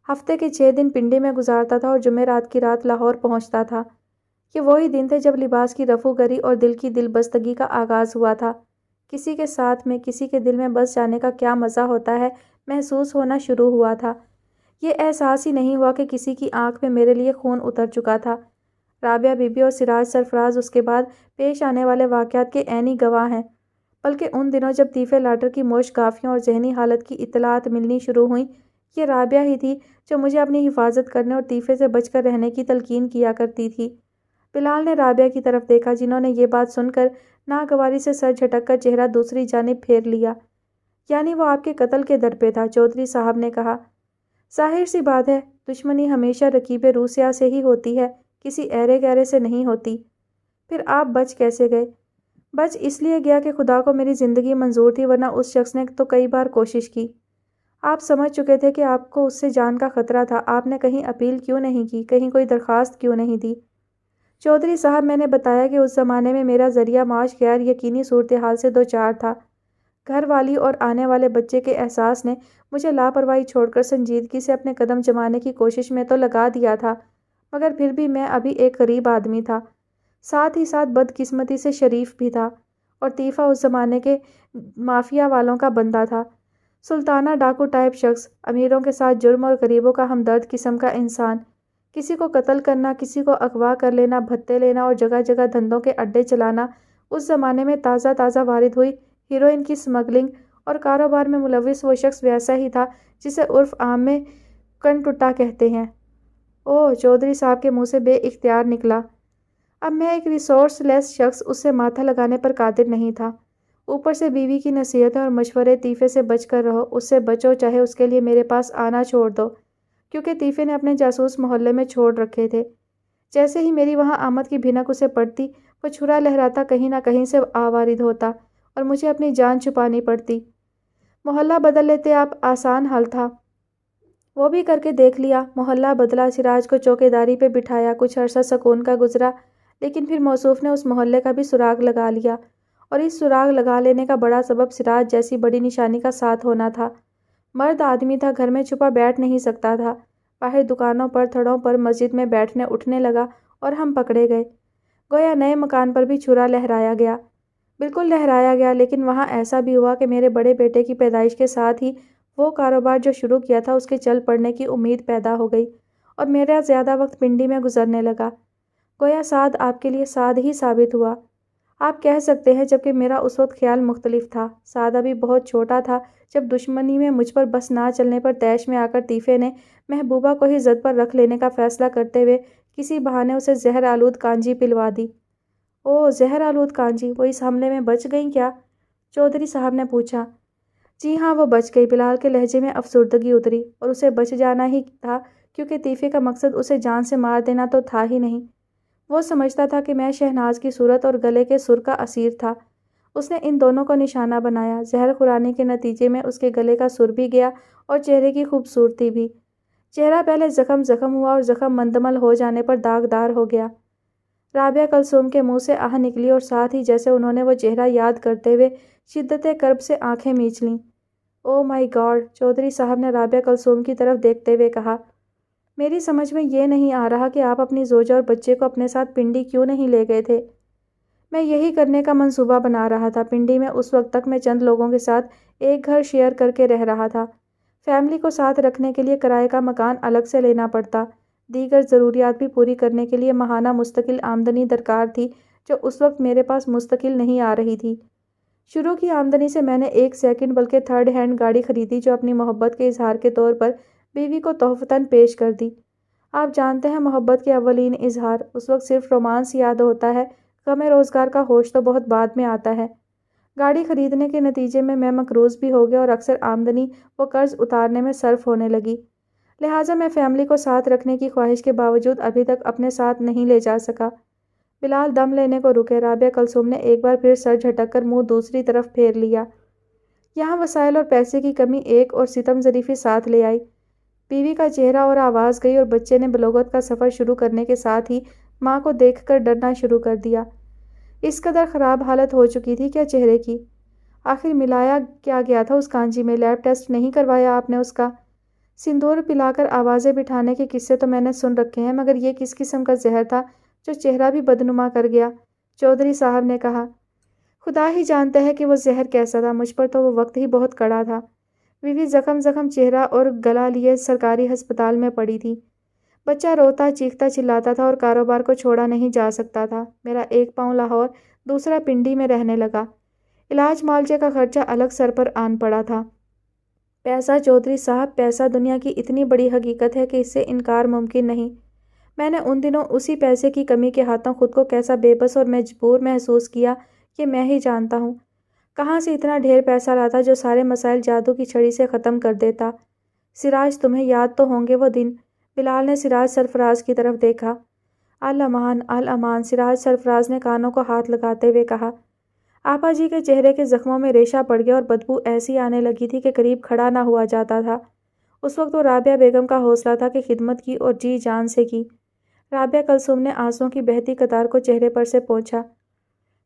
[SPEAKER 1] ہفتے کے 6 دن پنڈی میں گزارتا تھا اور جمعرات کی رات لاہور پہنچتا تھا۔ یہ وہی دن تھے جب لباس کی رفو گری اور دل کی دل بستگی کا آغاز ہوا تھا۔ کسی کے ساتھ میں کسی کے دل میں بس جانے کا کیا مزہ ہوتا ہے محسوس ہونا شروع ہوا تھا۔ یہ احساس ہی نہیں ہوا کہ کسی کی آنکھ میں میرے لیے خون اتر چکا تھا۔ رابعہ بی بی اور سراج سرفراز اس کے بعد پیش آنے والے واقعات کے عینی گواہ ہیں۔ بلکہ ان دنوں جب طیفے لاٹر کی موش گافیوں اور ذہنی حالت کی اطلاعات ملنی شروع ہوئیں، یہ رابعہ ہی تھی جو مجھے اپنی حفاظت کرنے اور طیفے سے بچ کر رہنے کی تلقین کیا کرتی تھی۔ بلال نے رابعہ کی طرف دیکھا جنہوں نے یہ بات سن کر ناگواری سے سر جھٹک کر چہرہ دوسری جانب پھیر لیا۔ یعنی وہ آپ کے قتل کے در پہ تھا، چودھری صاحب نے کہا۔ ظاہر سی بات ہے، دشمنی ہمیشہ رقیب روسیہ سے ہی ہوتی ہے، کسی ایرے گیرے سے نہیں ہوتی۔ پھر آپ بچ کیسے گئے؟ بچ اس لیے گیا کہ خدا کو میری زندگی منظور تھی، ورنہ اس شخص نے تو کئی بار کوشش کی۔ آپ سمجھ چکے تھے کہ آپ کو اس سے جان کا خطرہ تھا، آپ نے کہیں اپیل کیوں نہیں کی، کہیں کوئی درخواست کیوں نہیں دی؟ چودھری صاحب، میں نے بتایا کہ اس زمانے میں میرا ذریعہ معاش غیر یقینی صورتحال سے دوچار تھا۔ گھر والی اور آنے والے بچے کے احساس نے مجھے لاپرواہی چھوڑ کر سنجیدگی سے اپنے قدم جمانے کی کوشش میں تو لگا دیا تھا، مگر پھر بھی میں ابھی ایک غریب آدمی تھا، ساتھ ہی ساتھ بدقسمتی سے شریف بھی تھا، اور طیفہ اس زمانے کے مافیا والوں کا بندہ تھا، سلطانہ ڈاکو ٹائپ شخص، امیروں کے ساتھ جرم اور غریبوں کا ہمدرد قسم کا انسان۔ کسی کو قتل کرنا، کسی کو اغوا کر لینا، بھتے لینا اور جگہ جگہ دھندوں کے اڈے چلانا۔ اس زمانے میں تازہ وارد ہوئی ہیروئن کی سمگلنگ اور کاروبار میں ملوث وہ شخص ویسا ہی تھا جسے عرف عام میں کن ٹٹا کہتے ہیں۔ اوہ، چودھری صاحب کے منہ سے بے اختیار نکلا۔ اب میں ایک ریسورس لیس شخص اس سے ماتھا لگانے پر قادر نہیں تھا۔ اوپر سے بیوی کی نصیحتیں اور مشورے، طیفے سے بچ کر رہو، اس سے بچو، چاہے اس کے لیے میرے پاس آنا چھوڑ دو، کیونکہ طیفے نے اپنے جاسوس محلے میں چھوڑ رکھے تھے۔ جیسے ہی میری وہاں آمد کی بھنک اسے پڑتی، وہ چھرا لہراتا کہیں نہ کہیں سے آوارد ہوتا اور مجھے اپنی جان چھپانی پڑتی۔ محلہ بدل لیتے آپ، آسان حل تھا۔ وہ بھی کر کے دیکھ لیا۔ محلہ بدلا، سراج کو چوکیداری پہ بٹھایا، کچھ عرصہ سکون کا گزرا، لیکن پھر موصوف نے اس محلے کا بھی سراغ لگا لیا، اور اس سراغ لگا لینے کا بڑا سبب سراج جیسی بڑی نشانی کا ساتھ ہونا تھا۔ مرد آدمی تھا، گھر میں چھپا بیٹھ نہیں سکتا تھا، باہر دکانوں پر، تھڑوں پر، مسجد میں بیٹھنے اٹھنے لگا، اور ہم پکڑے گئے۔ گویا نئے مکان پر بھی چھرا لہرایا گیا۔ بالکل لہرایا گیا، لیکن وہاں ایسا بھی ہوا کہ میرے بڑے بیٹے کی پیدائش کے ساتھ ہی وہ کاروبار جو شروع کیا تھا اس کے چل پڑنے کی امید پیدا ہو گئی، اور میرا زیادہ وقت پنڈی میں گزرنے لگا۔ گویا سعد آپ کے لیے سعد ہی ثابت ہوا، آپ کہہ سکتے ہیں، جبکہ میرا اس وقت خیال مختلف تھا۔ سعد ابھی بہت چھوٹا تھا جب دشمنی میں مجھ پر بس نہ چلنے پر طیش میں آ کر طیفے نے محبوبہ کو ہی زد پر رکھ لینے کا فیصلہ کرتے ہوئے کسی بہانے اسے زہر آلود کانجی پلوا دی۔ اوہ، زہر آلود کانجی، وہ اس حملے میں بچ گئیں کیا؟ چودھری صاحب نے پوچھا۔ جی ہاں، وہ بچ گئی۔ بلال کے لہجے میں افسردگی اتری، اور اسے بچ جانا ہی تھا، کیونکہ طیفے کا مقصد اسے جان سے مار دینا تو تھا ہی نہیں۔ وہ سمجھتا تھا کہ میں شہناز کی صورت اور گلے کے سر کا اسیر تھا۔ اس نے ان دونوں کو نشانہ بنایا۔ زہر خورانی کے نتیجے میں اس کے گلے کا سر بھی گیا اور چہرے کی خوبصورتی بھی۔ چہرہ پہلے زخم ہوا اور زخم مندمل ہو جانے پر داغدار ہو گیا۔ رابعہ کلثوم کے منہ سے آہ نکلی، اور ساتھ ہی جیسے انہوں نے وہ چہرہ یاد کرتے ہوئے شدت کرب سے آنکھیں میچ لیں۔ او مائی گاڈ، چودھری صاحب نے رابعہ کلثوم کی طرف دیکھتے ہوئے کہا۔ میری سمجھ میں یہ نہیں آ رہا کہ آپ اپنی زوجہ اور بچے کو اپنے ساتھ پنڈی کیوں نہیں لے گئے تھے؟ میں یہی کرنے کا منصوبہ بنا رہا تھا۔ پنڈی میں اس وقت تک میں چند لوگوں کے ساتھ ایک گھر شیئر کر کے رہ رہا تھا۔ فیملی کو ساتھ رکھنے کے لیے کرائے کا مکان الگ سے لینا پڑتا۔ دیگر ضروریات بھی پوری کرنے کے لیے ماہانہ مستقل آمدنی درکار تھی، جو اس وقت میرے پاس مستقل نہیں آ رہی تھی۔ شروع کی آمدنی سے میں نے ایک سیکنڈ بلکہ تھرڈ ہینڈ گاڑی خریدی، جو اپنی محبت کے اظہار کے طور پر بیوی کو تحفتاً پیش کر دی۔ آپ جانتے ہیں، محبت کے اولین اظہار، اس وقت صرف رومانس یاد ہوتا ہے، غم روزگار کا ہوش تو بہت بعد میں آتا ہے۔ گاڑی خریدنے کے نتیجے میں مقروض بھی ہو گیا، اور اکثر آمدنی وہ قرض اتارنے میں صرف ہونے لگی۔ لہٰذا میں فیملی کو ساتھ رکھنے کی خواہش کے باوجود ابھی تک اپنے ساتھ نہیں لے جا سکا۔ بلال دم لینے کو رکے۔ رابعہ کلثوم نے ایک بار پھر سر جھٹک کر منہ دوسری طرف پھیر لیا۔ یہاں وسائل اور پیسے کی کمی ایک اور ستم ظریفی ساتھ لے آئی۔ بیوی کا چہرہ اور آواز گئی، اور بچے نے بلوغت کا سفر شروع کرنے کے ساتھ ہی ماں کو دیکھ کر ڈرنا شروع کر دیا۔ اس قدر خراب حالت ہو چکی تھی کیا چہرے کی؟ آخر ملایا کیا گیا تھا اس کانجی میں؟ لیب ٹیسٹ نہیں کروایا آپ نے اس کا؟ سندور پلا کر آوازیں بٹھانے کے قصے تو میں نے سن رکھے ہیں، مگر یہ کس قسم کا زہر تھا جو چہرہ بھی بدنما کر گیا؟ چودھری صاحب نے کہا۔ خدا ہی جانتا ہے کہ وہ زہر کیسا تھا، مجھ پر تو وہ وقت ہی بہت کڑا تھا۔ بیوی زخم چہرہ اور گلا لیے سرکاری ہسپتال میں پڑی تھی۔ بچہ روتا چیختا چلاتا تھا، اور کاروبار کو چھوڑا نہیں جا سکتا تھا۔ میرا ایک پاؤں لاہور، دوسرا پنڈی میں رہنے لگا۔ علاج معالجے کا خرچہ الگ سر پر آن پڑا تھا۔ پیسہ چودھری صاحب، پیسہ دنیا کی اتنی بڑی حقیقت ہے کہ اس سے انکار ممکن نہیں۔ میں نے ان دنوں اسی پیسے کی کمی کے ہاتھوں خود کو کیسا بے بس اور مجبور محسوس کیا، یہ میں ہی جانتا ہوں۔ کہاں سے اتنا ڈھیر پیسہ لاتا جو سارے مسائل جادو کی چھڑی سے ختم کر دیتا؟ سراج، تمہیں یاد تو ہوں گے وہ دن؟ بلال نے سراج سرفراز کی طرف دیکھا۔ الامان، الامان، سراج سرفراز نے کانوں کو ہاتھ لگاتے ہوئے کہا۔ آپا جی کے چہرے کے زخموں میں ریشہ پڑ گیا، اور بدبو ایسی آنے لگی تھی کہ قریب کھڑا نہ ہوا جاتا تھا۔ اس وقت وہ رابعہ بیگم کا حوصلہ تھا کہ خدمت کی اور جی جان سے کی۔ رابعہ کلثوم نے آنسوؤں کی بہتی قطار کو چہرے پر سے پونچھا۔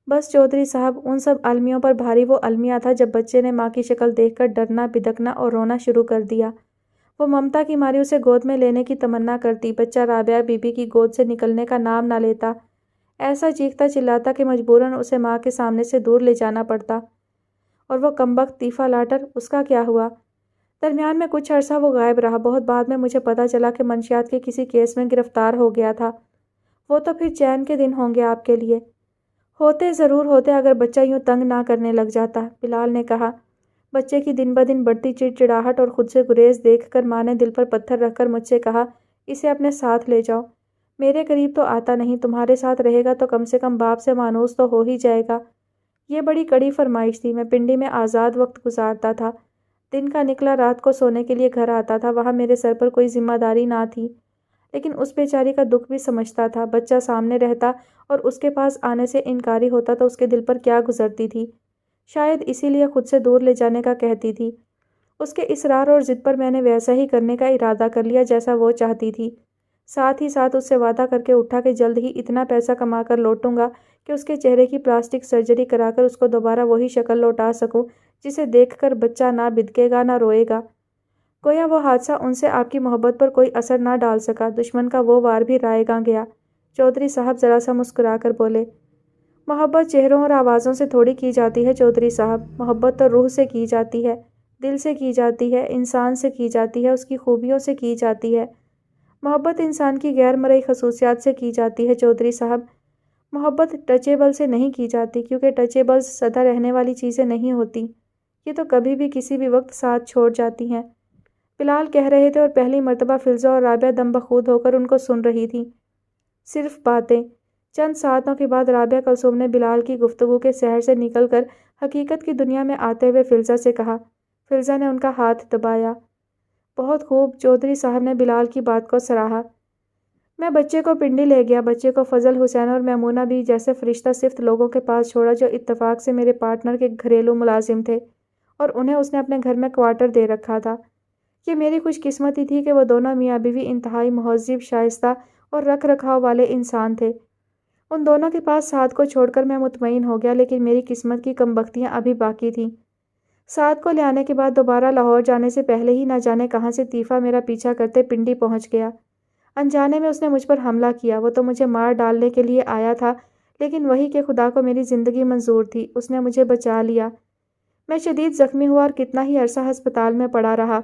[SPEAKER 1] بس چودھری صاحب، ان سب المیوں پر بھاری وہ المیہ تھا جب بچے نے ماں کی شکل دیکھ کر ڈرنا، بدکنا اور رونا شروع کر دیا۔ وہ ممتا کی ماری اسے گود میں لینے کی تمنا کرتی، بچہ رابعہ بی بی کی گود سے نکلنے کا نام نہ لیتا، ایسا چیختا چلاتا کہ مجبوراً اسے ماں کے سامنے سے دور لے جانا پڑتا۔ اور وہ کمبخت طیفہ لاٹر، اس کا کیا ہوا؟ درمیان میں کچھ عرصہ وہ غائب رہا۔ بہت بعد میں مجھے پتہ چلا کہ منشیات کے کسی کیس میں گرفتار ہو گیا تھا۔ وہ تو پھر چین کے دن ہوں گے آپ کے لیے۔ ہوتے ضرور ہوتے اگر بچہ یوں تنگ نہ کرنے لگ جاتا، بلال نے کہا۔ بچے کی دن بدن بڑھتی چڑچڑاہٹ اور خود سے گریز دیکھ کر ماں نے دل پر پتھر رکھ کر مجھ سے کہا، اسے اپنے ساتھ لے جاؤ۔ میرے قریب تو آتا نہیں، تمہارے ساتھ رہے گا تو کم سے کم باپ سے مانوس تو ہو ہی جائے گا۔ یہ بڑی کڑی فرمائش تھی۔ میں پنڈی میں آزاد وقت گزارتا تھا۔ دن کا نکلا رات کو سونے کے لیے گھر آتا تھا۔ وہاں میرے سر پر کوئی ذمہ داری نہ تھی، لیکن اس بیچاری کا دکھ بھی سمجھتا تھا۔ بچہ سامنے رہتا اور اس کے پاس آنے سے انکاری ہوتا تو اس کے دل پر کیا گزرتی تھی۔ شاید اسی لیے خود سے دور لے جانے کا کہتی تھی۔ اس کے اصرار اور ضد پر میں نے ویسا ہی کرنے کا ارادہ کر لیا جیسا وہ چاہتی تھی۔ ساتھ ہی ساتھ اس سے وعدہ کر کے اٹھا کہ جلد ہی اتنا پیسہ کما کر لوٹوں گا کہ اس کے چہرے کی پلاسٹک سرجری کرا کر اس کو دوبارہ وہی شکل لوٹا سکوں جسے دیکھ کر بچہ نہ بدکے گا نہ روئے گا۔ گویا وہ حادثہ ان سے آپ کی محبت پر کوئی اثر نہ ڈال سکا۔ دشمن کا وہ وار بھی رائے گاں گیا۔ چودھری صاحب ذرا سا مسکرا کر بولے، محبت چہروں اور آوازوں سے تھوڑی کی جاتی ہے چودھری صاحب، محبت تو روح سے کی جاتی ہے، دل سے کی جاتی ہے، انسان سے کی جاتی ہے، اس کی خوبیوں سے کی جاتی ہے۔ محبت انسان کی غیر مرئی خصوصیات سے کی جاتی ہے چودھری صاحب۔ محبت ٹچیبل سے نہیں کی جاتی، کیونکہ ٹچیبلز سدا رہنے والی چیزیں نہیں ہوتی، یہ تو کبھی بھی کسی بھی وقت ساتھ چھوڑ جاتی ہیں۔ بلال کہہ رہے تھے اور پہلی مرتبہ فلزہ اور رابعہ دم بخود ہو کر ان کو سن رہی تھیں۔ صرف باتیں۔ چند ساعتوں کے بعد رابعہ کلثوم نے بلال کی گفتگو کے سحر سے نکل کر حقیقت کی دنیا میں آتے ہوئے فلزہ سے کہا۔ فلزہ نے ان کا ہاتھ دبایا۔ بہت خوب، چودھری صاحب نے بلال کی بات کو سراہا۔ میں بچے کو پنڈی لے گیا، بچے کو فضل حسین اور میمونہ بھی جیسے فرشتہ صفت لوگوں کے پاس چھوڑا جو اتفاق سے میرے پارٹنر کے گھریلو ملازم تھے اور انہیں اس نے اپنے گھر میں کوارٹر دے رکھا تھا۔ یہ میری خوش قسمتی تھی کہ وہ دونوں میاں بیوی انتہائی مہذب، شائستہ اور رکھ رکھاؤ والے انسان تھے۔ ان دونوں کے پاس سعد کو چھوڑ کر میں مطمئن ہو گیا، لیکن میری قسمت کی کم بختیاں ابھی باقی تھیں۔ سعد کو لے آنے کے بعد دوبارہ لاہور جانے سے پہلے ہی نہ جانے کہاں سے طیفہ میرا پیچھا کرتے پنڈی پہنچ گیا۔ انجانے میں اس نے مجھ پر حملہ کیا۔ وہ تو مجھے مار ڈالنے کے لیے آیا تھا، لیکن وہی کہ خدا کو میری زندگی منظور تھی، اس نے مجھے بچا لیا۔ میں شدید زخمی ہوا اور کتنا ہی عرصہ ہسپتال میں پڑا رہا۔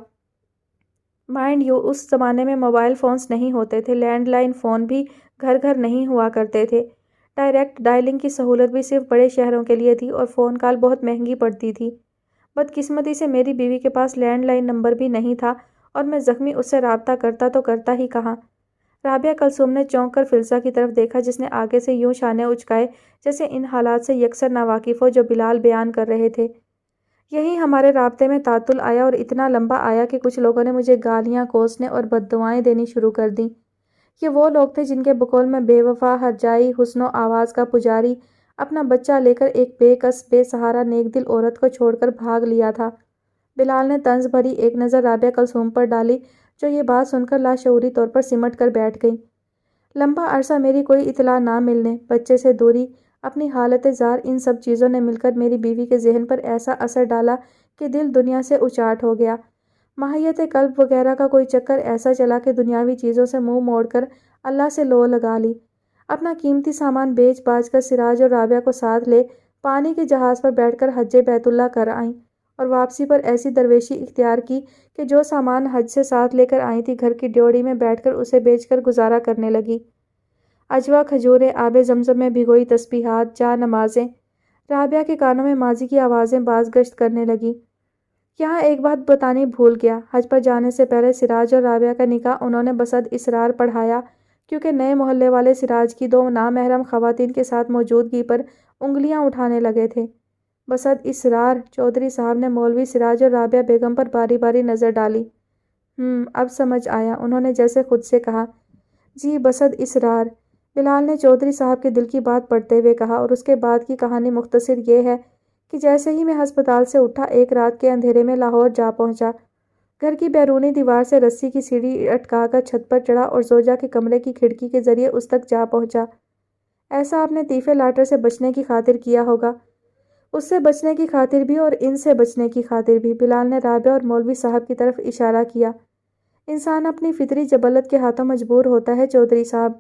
[SPEAKER 1] مائنڈ یو، اس زمانے میں موبائل فونز نہیں ہوتے تھے، لینڈ لائن فون بھی گھر گھر نہیں ہوا کرتے تھے، ڈائریکٹ ڈائلنگ کی سہولت بھی صرف بڑے شہروں کے لیے تھی اور فون کال بہت مہنگی پڑتی تھی۔ بدقسمتی سے میری بیوی کے پاس لینڈ لائن نمبر بھی نہیں تھا اور میں زخمی اس سے رابطہ کرتا تو کرتا ہی کہاں۔ رابعہ کلثوم نے چونک کر فلزہ کی طرف دیکھا، جس نے آگے سے یوں شانے اچکائے جیسے ان حالات سے یکسر ناواقف ہو جو بلال بیان کر رہے تھے۔ یہیں ہمارے رابطے میں تعطل آیا اور اتنا لمبا آیا کہ کچھ لوگوں نے مجھے گالیاں، کوسنے اور بددعائیں دینی شروع کر دیں۔ یہ وہ لوگ تھے جن کے بقول میں بے وفا، ہرجائی، حسن و آواز کا پجاری اپنا بچہ لے کر ایک بے کس، بے سہارا نیک دل عورت کو چھوڑ کر بھاگ لیا تھا۔ بلال نے طنز بھری ایک نظر رابعہ کلثوم پر ڈالی، جو یہ بات سن کر لاشعوری طور پر سمٹ کر بیٹھ گئی۔ لمبا عرصہ میری کوئی اطلاع نہ ملنے، بچے سے دوری، اپنی حالت زار، ان سب چیزوں نے مل کر میری بیوی کے ذہن پر ایسا اثر ڈالا کہ دل دنیا سے اچاٹ ہو گیا۔ ماہیت قلب وغیرہ کا کوئی چکر ایسا چلا کہ دنیاوی چیزوں سے منہ موڑ کر اللہ سے لو لگا لی۔ اپنا قیمتی سامان بیچ باچ کر سراج اور رابعہ کو ساتھ لے پانی کے جہاز پر بیٹھ کر حج بیت اللہ کر آئیں اور واپسی پر ایسی درویشی اختیار کی کہ جو سامان حج سے ساتھ لے کر آئی تھی گھر کی ڈیوڑی میں بیٹھ کر اسے بیچ کر گزارا کرنے لگی۔ اجوا، کھجوریں، آب زمزم میں بھگوئی تسبیحات، جا نمازیں۔ رابعہ کے کانوں میں ماضی کی آوازیں باز گشت کرنے لگیں۔ یہاں ایک بات بتانی بھول گیا، حج پر جانے سے پہلے سراج اور رابعہ کا نکاح انہوں نے بصد اصرار پڑھایا، کیونکہ نئے محلے والے سراج کی دو نامحرم خواتین کے ساتھ موجودگی پر انگلیاں اٹھانے لگے تھے۔ بصد اصرار، چودھری صاحب نے مولوی سراج اور رابعہ بیگم پر باری باری نظر ڈالی۔ اب سمجھ آیا، انہوں نے جیسے خود سے کہا۔ جی، بصد اصرار، بلال نے چودھری صاحب کے دل کی بات پڑھتے ہوئے کہا، اور اس کے بعد کی کہانی مختصر یہ ہے کہ جیسے ہی میں ہسپتال سے اٹھا، ایک رات کے اندھیرے میں لاہور جا پہنچا۔ گھر کی بیرونی دیوار سے رسی کی سیڑھی اٹکا کر چھت پر چڑھا اور زوجہ کے کمرے کی کھڑکی کے ذریعے اس تک جا پہنچا۔ ایسا آپ نے طیفے لاٹر سے بچنے کی خاطر کیا ہوگا۔ اس سے بچنے کی خاطر بھی اور ان سے بچنے کی خاطر بھی، بلال نے رابعہ اور مولوی صاحب کی طرف اشارہ کیا۔ انسان اپنی فطری جبلت کے ہاتھوں مجبور ہوتا ہے چودھری صاحب۔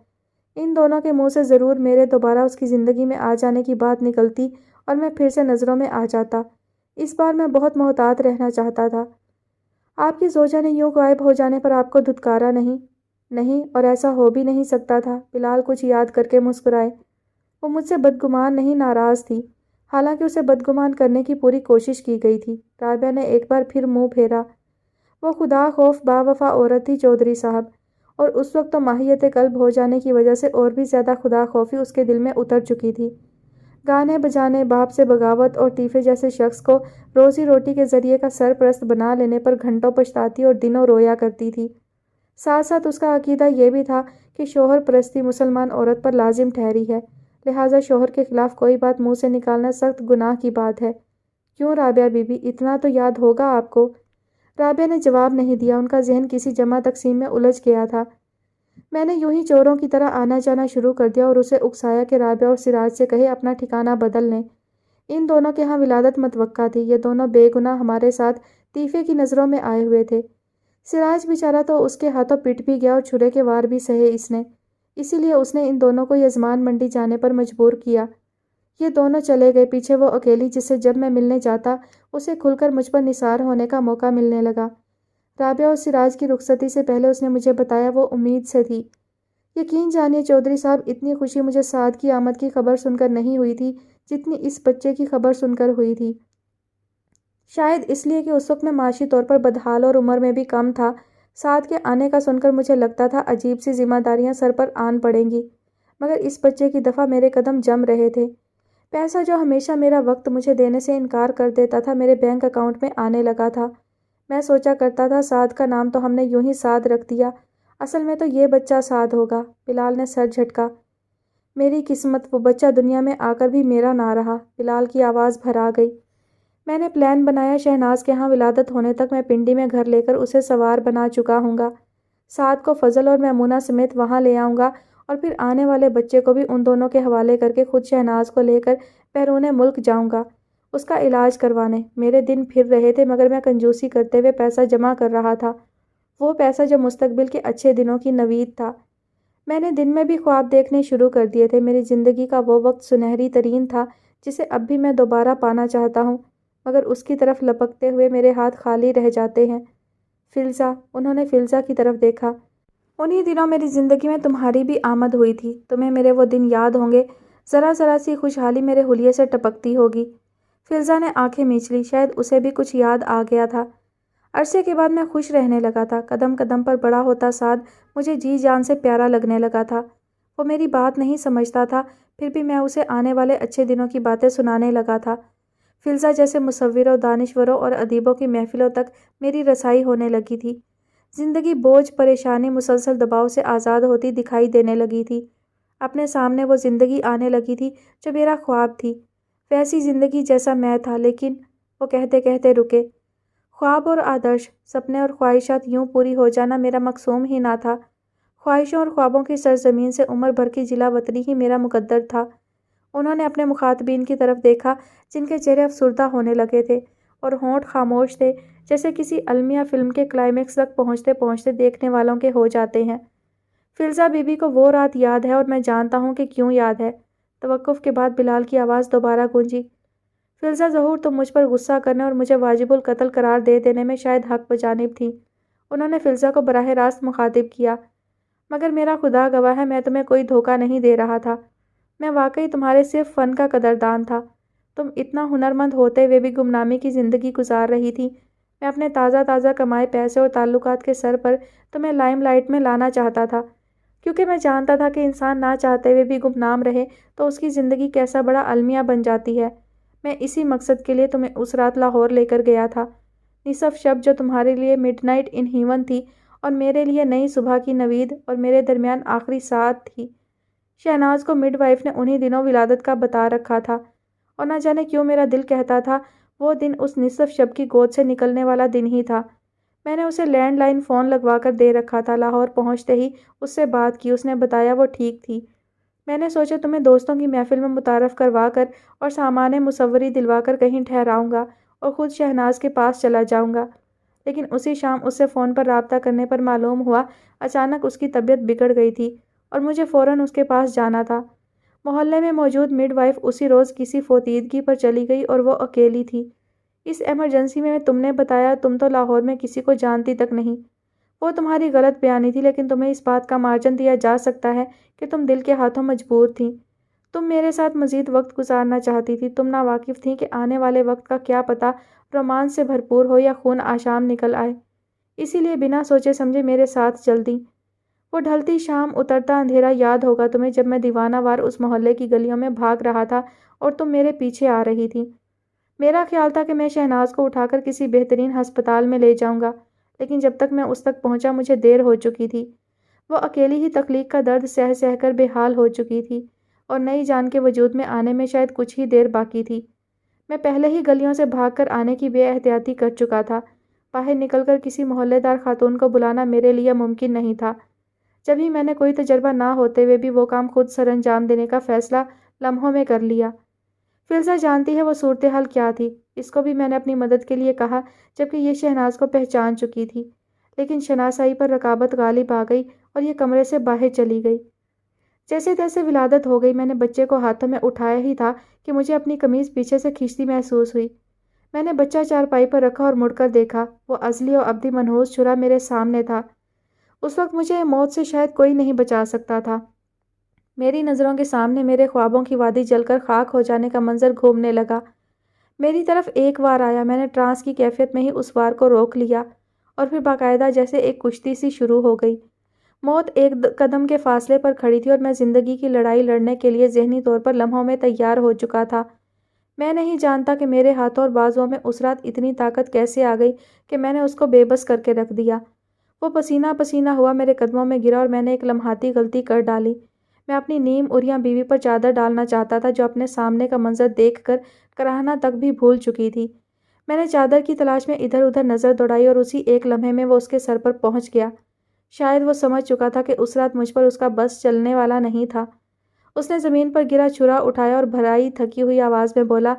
[SPEAKER 1] ان دونوں کے منہ سے ضرور میرے دوبارہ اس کی زندگی میں آ جانے کی بات نکلتی اور میں پھر سے نظروں میں آ جاتا۔ اس بار میں بہت محتاط رہنا چاہتا تھا۔ آپ کی زوجہ نے یوں غائب ہو جانے پر آپ کو دھتکارا نہیں؟ نہیں، اور ایسا ہو بھی نہیں سکتا تھا۔ بلال کچھ یاد کر کے مسکرائے۔ وہ مجھ سے بدگمان نہیں، ناراض تھی، حالانکہ اسے بدگمان کرنے کی پوری کوشش کی گئی تھی۔ رابعہ نے ایک بار پھر منہ پھیرا۔ وہ خدا خوف با وفا عورت تھی چودھری صاحب، اور اس وقت تو ماہیت قلب ہو جانے کی وجہ سے اور بھی زیادہ خدا خوفی اس کے دل میں اتر چکی تھی۔ گانے بجانے، باپ سے بغاوت اور طیفے جیسے شخص کو روزی روٹی کے ذریعے کا سرپرست بنا لینے پر گھنٹوں پچھتاتی اور دنوں رویا کرتی تھی۔ ساتھ ساتھ اس کا عقیدہ یہ بھی تھا کہ شوہر پرستی مسلمان عورت پر لازم ٹھہری ہے، لہٰذا شوہر کے خلاف کوئی بات منہ سے نکالنا سخت گناہ کی بات ہے۔ کیوں رابعہ بیوی، اتنا تو یاد ہوگا آپ کو؟ رابعہ نے جواب نہیں دیا، ان کا ذہن کسی جمع تقسیم میں الجھ گیا تھا۔ میں نے یوں ہی چوروں کی طرح آنا جانا شروع کر دیا اور اسے اکسایا کہ رابعہ اور سراج سے کہے اپنا ٹھکانہ بدل لیں۔ ان دونوں کے ہاں ولادت متوقع تھی، یہ دونوں بے گناہ ہمارے ساتھ طیفے کی نظروں میں آئے ہوئے تھے۔ سراج بیچارہ تو اس کے ہاتھوں پٹ بھی گیا اور چھرے کے وار بھی سہے اس نے، اسی لیے اس نے ان دونوں کو یزمان منڈی جانے پر مجبور کیا۔ یہ دونوں چلے گئے، پیچھے وہ اکیلی جسے جب میں ملنے جاتا اسے کھل کر مجھ پر نثار ہونے کا موقع ملنے لگا۔ رابعہ اور سراج کی رخصتی سے پہلے اس نے مجھے بتایا وہ امید سے تھی۔ یقین جانیے چودھری صاحب، اتنی خوشی مجھے سعد کی آمد کی خبر سن کر نہیں ہوئی تھی جتنی اس بچے کی خبر سن کر ہوئی تھی۔ شاید اس لیے کہ اس وقت میں معاشی طور پر بدحال اور عمر میں بھی کم تھا۔ سعد کے آنے کا سن کر مجھے لگتا تھا عجیب سی ذمہ داریاں سر پر آن پڑیں گی، مگر اس بچے کی دفعہ میرے قدم جم رہے تھے۔ پیسہ جو ہمیشہ میرا وقت مجھے دینے سے انکار کر دیتا تھا میرے بینک اکاؤنٹ میں آنے لگا تھا۔ میں سوچا کرتا تھا سعد کا نام تو ہم نے یوں ہی سعد رکھ دیا، اصل میں تو یہ بچہ سعد ہوگا۔ بلال نے سر جھٹکا۔ میری قسمت، وہ بچہ دنیا میں آ کر بھی میرا نہ رہا۔ بلال کی آواز بھر آ گئی۔ میں نے پلان بنایا شہناز کے ہاں ولادت ہونے تک میں پنڈی میں گھر لے کر اسے سوار بنا چکا ہوں گا۔ سعد کو فضل اور میمونہ سمیت وہاں لے آؤں گا اور پھر آنے والے بچے کو بھی ان دونوں کے حوالے کر کے خود شہناز کو لے کر بیرون ملک جاؤں گا اس کا علاج کروانے۔ میرے دن پھر رہے تھے مگر میں کنجوسی کرتے ہوئے پیسہ جمع کر رہا تھا، وہ پیسہ جو مستقبل کے اچھے دنوں کی نوید تھا۔ میں نے دن میں بھی خواب دیکھنے شروع کر دیے تھے۔ میری زندگی کا وہ وقت سنہری ترین تھا جسے اب بھی میں دوبارہ پانا چاہتا ہوں، مگر اس کی طرف لپکتے ہوئے میرے ہاتھ خالی رہ جاتے ہیں۔ فلزا، انہوں نے فلزا کی طرف دیکھا۔ انہی دنوں میری زندگی میں تمہاری بھی آمد ہوئی تھی، تمہیں میرے وہ دن یاد ہوں گے، ذرا ذرا سی خوشحالی میرے حلیے سے ٹپکتی ہوگی۔ فلزا نے آنکھیں میچ لی، شاید اسے بھی کچھ یاد آ گیا تھا۔ عرصے کے بعد میں خوش رہنے لگا تھا، قدم قدم پر بڑا ہوتا سعد مجھے جی جان سے پیارا لگنے لگا تھا۔ وہ میری بات نہیں سمجھتا تھا، پھر بھی میں اسے آنے والے اچھے دنوں کی باتیں سنانے لگا تھا۔ فلزا جیسے مصوروں، دانشوروں اور ادیبوں کی محفلوں تک میری رسائی ہونے لگی تھی۔ زندگی بوجھ، پریشانی، مسلسل دباؤ سے آزاد ہوتی دکھائی دینے لگی تھی۔ اپنے سامنے وہ زندگی آنے لگی تھی جو میرا خواب تھی، ویسی زندگی جیسا میں تھا۔ لیکن وہ کہتے کہتے رکے۔ خواب اور آدرش، سپنے اور خواہشات یوں پوری ہو جانا میرا مقصوم ہی نہ تھا۔ خواہشوں اور خوابوں کی سرزمین سے عمر بھر کی جلا وطنی ہی میرا مقدر تھا۔ انہوں نے اپنے مخاطبین کی طرف دیکھا جن کے چہرے افسردہ ہونے لگے تھے اور ہونٹ خاموش تھے، جیسے کسی المیہ فلم کے کلائمیکس تک پہنچتے پہنچتے دیکھنے والوں کے ہو جاتے ہیں۔ فلزا بی بی کو وہ رات یاد ہے اور میں جانتا ہوں کہ کیوں یاد ہے۔ توقف کے بعد بلال کی آواز دوبارہ گونجی۔ فلزا ظہور تم مجھ پر غصہ کرنے اور مجھے واجب القتل قرار دے دینے میں شاید حق بجانب تھی۔ انہوں نے فلزا کو براہ راست مخاطب کیا۔ مگر میرا خدا گواہ ہے میں تمہیں کوئی دھوکہ نہیں دے رہا تھا، میں واقعی تمہارے صرف فن کا قدردان تھا۔ تم اتنا ہنرمند ہوتے ہوئے بھی گمنامی کی زندگی گزار رہی تھی۔ میں اپنے تازہ تازہ کمائے پیسے اور تعلقات کے سر پر تمہیں لائم لائٹ میں لانا چاہتا تھا، کیونکہ میں جانتا تھا کہ انسان نہ چاہتے ہوئے بھی گمنام رہے تو اس کی زندگی کیسا بڑا المیہ بن جاتی ہے۔ میں اسی مقصد کے لیے تمہیں اس رات لاہور لے کر گیا تھا، نصف شب جو تمہارے لیے مڈ نائٹ ان ہیون تھی اور میرے لیے نئی صبح کی نوید اور میرے درمیان آخری ساعت تھی۔ شہناز کو مڈ وائف نے انہی دنوں ولادت کا بتا رکھا تھا اور نہ جانے کیوں میرا دل کہتا تھا وہ دن اس نصف شب کی گود سے نکلنے والا دن ہی تھا۔ میں نے اسے لینڈ لائن فون لگوا کر دے رکھا تھا۔ لاہور پہنچتے ہی اس سے بات کی، اس نے بتایا وہ ٹھیک تھی۔ میں نے سوچا تمہیں دوستوں کی محفل میں متعارف کروا کر اور سامان مصوری دلوا کر کہیں ٹھہراؤں گا اور خود شہناز کے پاس چلا جاؤں گا، لیکن اسی شام اس سے فون پر رابطہ کرنے پر معلوم ہوا اچانک اس کی طبیعت بگڑ گئی تھی اور مجھے فوراً اس کے پاس جانا تھا۔ محلے میں موجود مڈ وائف اسی روز کسی فوتیدگی پر چلی گئی اور وہ اکیلی تھی۔ اس ایمرجنسی میں تم نے بتایا تم تو لاہور میں کسی کو جانتی تک نہیں۔ وہ تمہاری غلط بیانی تھی، لیکن تمہیں اس بات کا مارجن دیا جا سکتا ہے کہ تم دل کے ہاتھوں مجبور تھیں۔ تم میرے ساتھ مزید وقت گزارنا چاہتی تھی، تم ناواقف تھیں کہ آنے والے وقت کا کیا پتہ رومانس سے بھرپور ہو یا خون آشام نکل آئے، اسی لیے بنا سوچے سمجھے میرے ساتھ چل دیں۔ وہ ڈھلتی شام، اترتا اندھیرا یاد ہوگا تمہیں جب میں دیوانہ وار اس محلے کی گلیوں میں بھاگ رہا تھا اور تم میرے پیچھے آ رہی تھی۔ میرا خیال تھا کہ میں شہناز کو اٹھا کر کسی بہترین ہسپتال میں لے جاؤں گا، لیکن جب تک میں اس تک پہنچا مجھے دیر ہو چکی تھی۔ وہ اکیلی ہی تخلیق کا درد سہ سہ کر بے حال ہو چکی تھی اور نئی جان کے وجود میں آنے میں شاید کچھ ہی دیر باقی تھی۔ میں پہلے ہی گلیوں سے بھاگ کر آنے کی بے احتیاطی کر چکا تھا۔ باہر نکل کر کسی محلے دار خاتون کو بلانا میرے لیے ممکن نہیں تھا، جب ہی میں نے کوئی تجربہ نہ ہوتے ہوئے بھی وہ کام خود سر انجام دینے کا فیصلہ لمحوں میں کر لیا۔ فلزہ جانتی ہے وہ صورتحال کیا تھی۔ اس کو بھی میں نے اپنی مدد کے لیے کہا، جبکہ یہ شہناز کو پہچان چکی تھی، لیکن شناسائی پر رقابت غالب آ گئی اور یہ کمرے سے باہر چلی گئی۔ جیسے تیسے ولادت ہو گئی۔ میں نے بچے کو ہاتھوں میں اٹھایا ہی تھا کہ مجھے اپنی قمیض پیچھے سے کھینچتی محسوس ہوئی۔ میں نے بچہ چارپائی پر رکھا اور مڑ کر دیکھا، وہ ازلی و ابدی منحوس چھرا میرے سامنے تھا۔ اس وقت مجھے موت سے شاید کوئی نہیں بچا سکتا تھا۔ میری نظروں کے سامنے میرے خوابوں کی وادی جل کر خاک ہو جانے کا منظر گھومنے لگا۔ میری طرف ایک وار آیا، میں نے ٹرانس کی کیفیت میں ہی اس وار کو روک لیا، اور پھر باقاعدہ جیسے ایک کشتی سی شروع ہو گئی۔ موت ایک قدم کے فاصلے پر کھڑی تھی اور میں زندگی کی لڑائی لڑنے کے لیے ذہنی طور پر لمحوں میں تیار ہو چکا تھا۔ میں نہیں جانتا کہ میرے ہاتھوں اور بازوؤں میں اس رات اتنی طاقت کیسے آ گئی کہ میں نے اس کو بے بس کر کے رکھ دیا۔ وہ پسینہ پسینہ ہوا میرے قدموں میں گرا اور میں نے ایک لمحاتی غلطی کر ڈالی۔ میں اپنی نیم اریاں بیوی پر چادر ڈالنا چاہتا تھا، جو اپنے سامنے کا منظر دیکھ کر کراہنا تک بھی بھول چکی تھی۔ میں نے چادر کی تلاش میں ادھر ادھر نظر دوڑائی اور اسی ایک لمحے میں وہ اس کے سر پر پہنچ گیا۔ شاید وہ سمجھ چکا تھا کہ اس رات مجھ پر اس کا بس چلنے والا نہیں تھا۔ اس نے زمین پر گرا چھرا اٹھایا اور بھرائی تھکی ہوئی آواز میں بولا،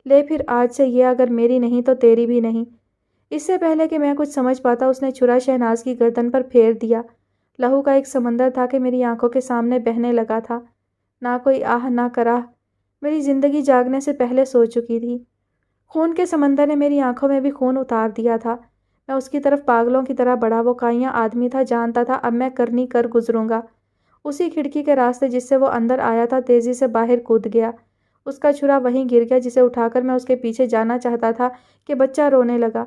[SPEAKER 1] لے پھر آج سے یہ اگر میری نہیں تو تیری بھی نہیں۔ اس سے پہلے کہ میں کچھ سمجھ پاتا اس نے چھرا شہناز کی گردن پر پھیر دیا۔ لہو کا ایک سمندر تھا کہ میری آنکھوں کے سامنے بہنے لگا تھا۔ نہ کوئی آہ نہ کراہ، میری زندگی جاگنے سے پہلے سو چکی تھی۔ خون کے سمندر نے میری آنکھوں میں بھی خون اتار دیا تھا۔ میں اس کی طرف پاگلوں کی طرح بڑھا۔ وہ کائیاں آدمی تھا، جانتا تھا اب میں کرنی کر گزروں گا۔ اسی کھڑکی کے راستے جس سے وہ اندر آیا تھا تیزی سے باہر کود گیا۔ اس کا چھرا وہیں گر گیا جسے اٹھا کر میں اس کے پیچھے جانا چاہتا تھا کہ بچہ رونے لگا۔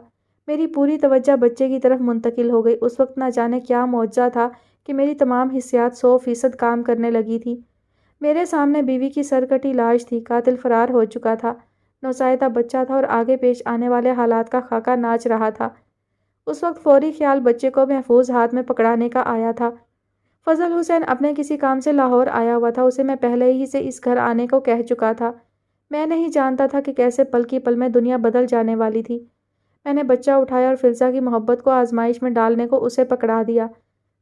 [SPEAKER 1] میری پوری توجہ بچے کی طرف منتقل ہو گئی۔ اس وقت نہ جانے کیا معجزہ تھا کہ میری تمام حسیات 100% کام کرنے لگی تھی۔ میرے سامنے بیوی کی سرکٹی لاش تھی، قاتل فرار ہو چکا تھا، نوزائیدہ بچہ تھا اور آگے پیش آنے والے حالات کا خاکہ ناچ رہا تھا۔ اس وقت فوری خیال بچے کو محفوظ ہاتھ میں پکڑانے کا آیا تھا۔ فضل حسین اپنے کسی کام سے لاہور آیا ہوا تھا، اسے میں پہلے ہی سے اس گھر آنے کو کہہ چکا تھا۔ میں نہیں جانتا تھا کہ کیسے پل کی پل میں دنیا بدل جانے والی تھی۔ میں نے بچہ اٹھایا اور فلزہ کی محبت کو آزمائش میں ڈالنے کو اسے پکڑا دیا۔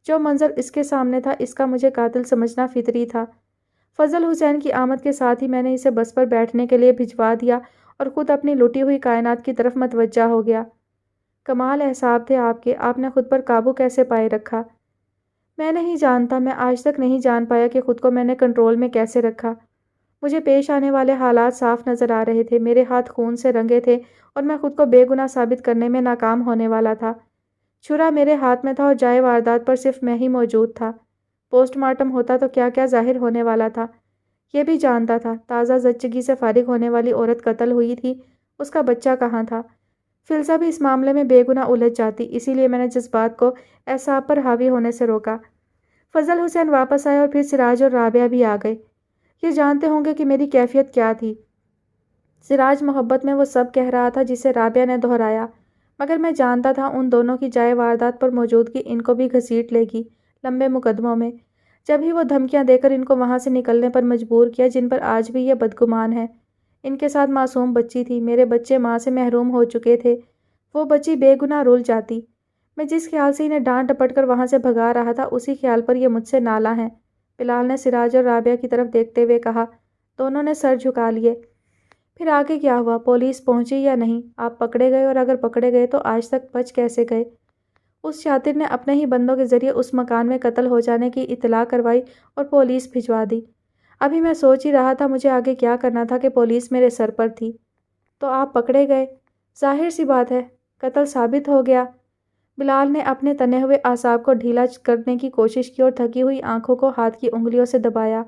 [SPEAKER 1] جو منظر اس کے سامنے تھا اس کا مجھے قاتل سمجھنا فطری تھا۔ فضل حسین کی آمد کے ساتھ ہی میں نے اسے بس پر بیٹھنے کے لیے بھجوا دیا اور خود اپنی لٹی ہوئی کائنات کی طرف متوجہ ہو گیا۔ کمال احساب تھے آپ کے، آپ نے خود پر قابو کیسے پائے رکھا؟ میں نہیں جانتا، میں آج تک نہیں جان پایا کہ خود کو میں نے کنٹرول میں کیسے رکھا۔ مجھے پیش آنے والے حالات صاف نظر آ رہے تھے، میرے ہاتھ خون سے رنگے تھے اور میں خود کو بے گناہ ثابت کرنے میں ناکام ہونے والا تھا۔ چھرا میرے ہاتھ میں تھا اور جائے واردات پر صرف میں ہی موجود تھا۔ پوسٹ مارٹم ہوتا تو کیا کیا ظاہر ہونے والا تھا، یہ بھی جانتا تھا۔ تازہ زچگی سے فارغ ہونے والی عورت قتل ہوئی تھی، اس کا بچہ کہاں تھا؟ فلزہ بھی اس معاملے میں بے گناہ الجھ جاتی، اسی لیے میں نے جذبات کو اعصاب پر حاوی ہونے سے روکا۔ فضل حسین واپس آئے اور پھر سراج اور رابعہ بھی آ گئے۔ یہ جانتے ہوں گے کہ میری کیفیت کیا تھی۔ سراج محبت میں وہ سب کہہ رہا تھا جسے رابعہ نے دہرایا، مگر میں جانتا تھا ان دونوں کی جائے واردات پر موجودگی ان کو بھی گھسیٹ لے گی لمبے مقدموں میں۔ جب ہی وہ دھمکیاں دے کر ان کو وہاں سے نکلنے پر مجبور کیا جن پر آج بھی یہ بدگمان ہے۔ ان کے ساتھ معصوم بچی تھی، میرے بچے ماں سے محروم ہو چکے تھے، وہ بچی بے گناہ رول جاتی۔ میں جس خیال سے انہیں ڈانٹ ڈپٹ کر وہاں سے بھگا رہا تھا اسی خیال پر یہ مجھ سے نالاں ہیں۔ بلال نے سراج اور رابعہ کی طرف دیکھتے ہوئے کہا۔ دونوں نے سر جھکا لیے۔ پھر آگے کیا ہوا؟ پولیس پہنچی یا نہیں؟ آپ پکڑے گئے، اور اگر پکڑے گئے تو آج تک بچ کیسے گئے؟ اس شاطر نے اپنے ہی بندوں کے ذریعے اس مکان میں قتل ہو جانے کی اطلاع کروائی اور پولیس بھجوا دی۔ ابھی میں سوچ ہی رہا تھا مجھے آگے کیا کرنا تھا کہ پولیس میرے سر پر تھی۔ تو آپ پکڑے گئے، ظاہر سی بات ہے، قتل ثابت ہو گیا۔ بلال نے اپنے تنے ہوئے اعصاب کو ڈھیلا کرنے کی کوشش کی اور تھکی ہوئی آنکھوں کو ہاتھ کی انگلیوں سے دبایا۔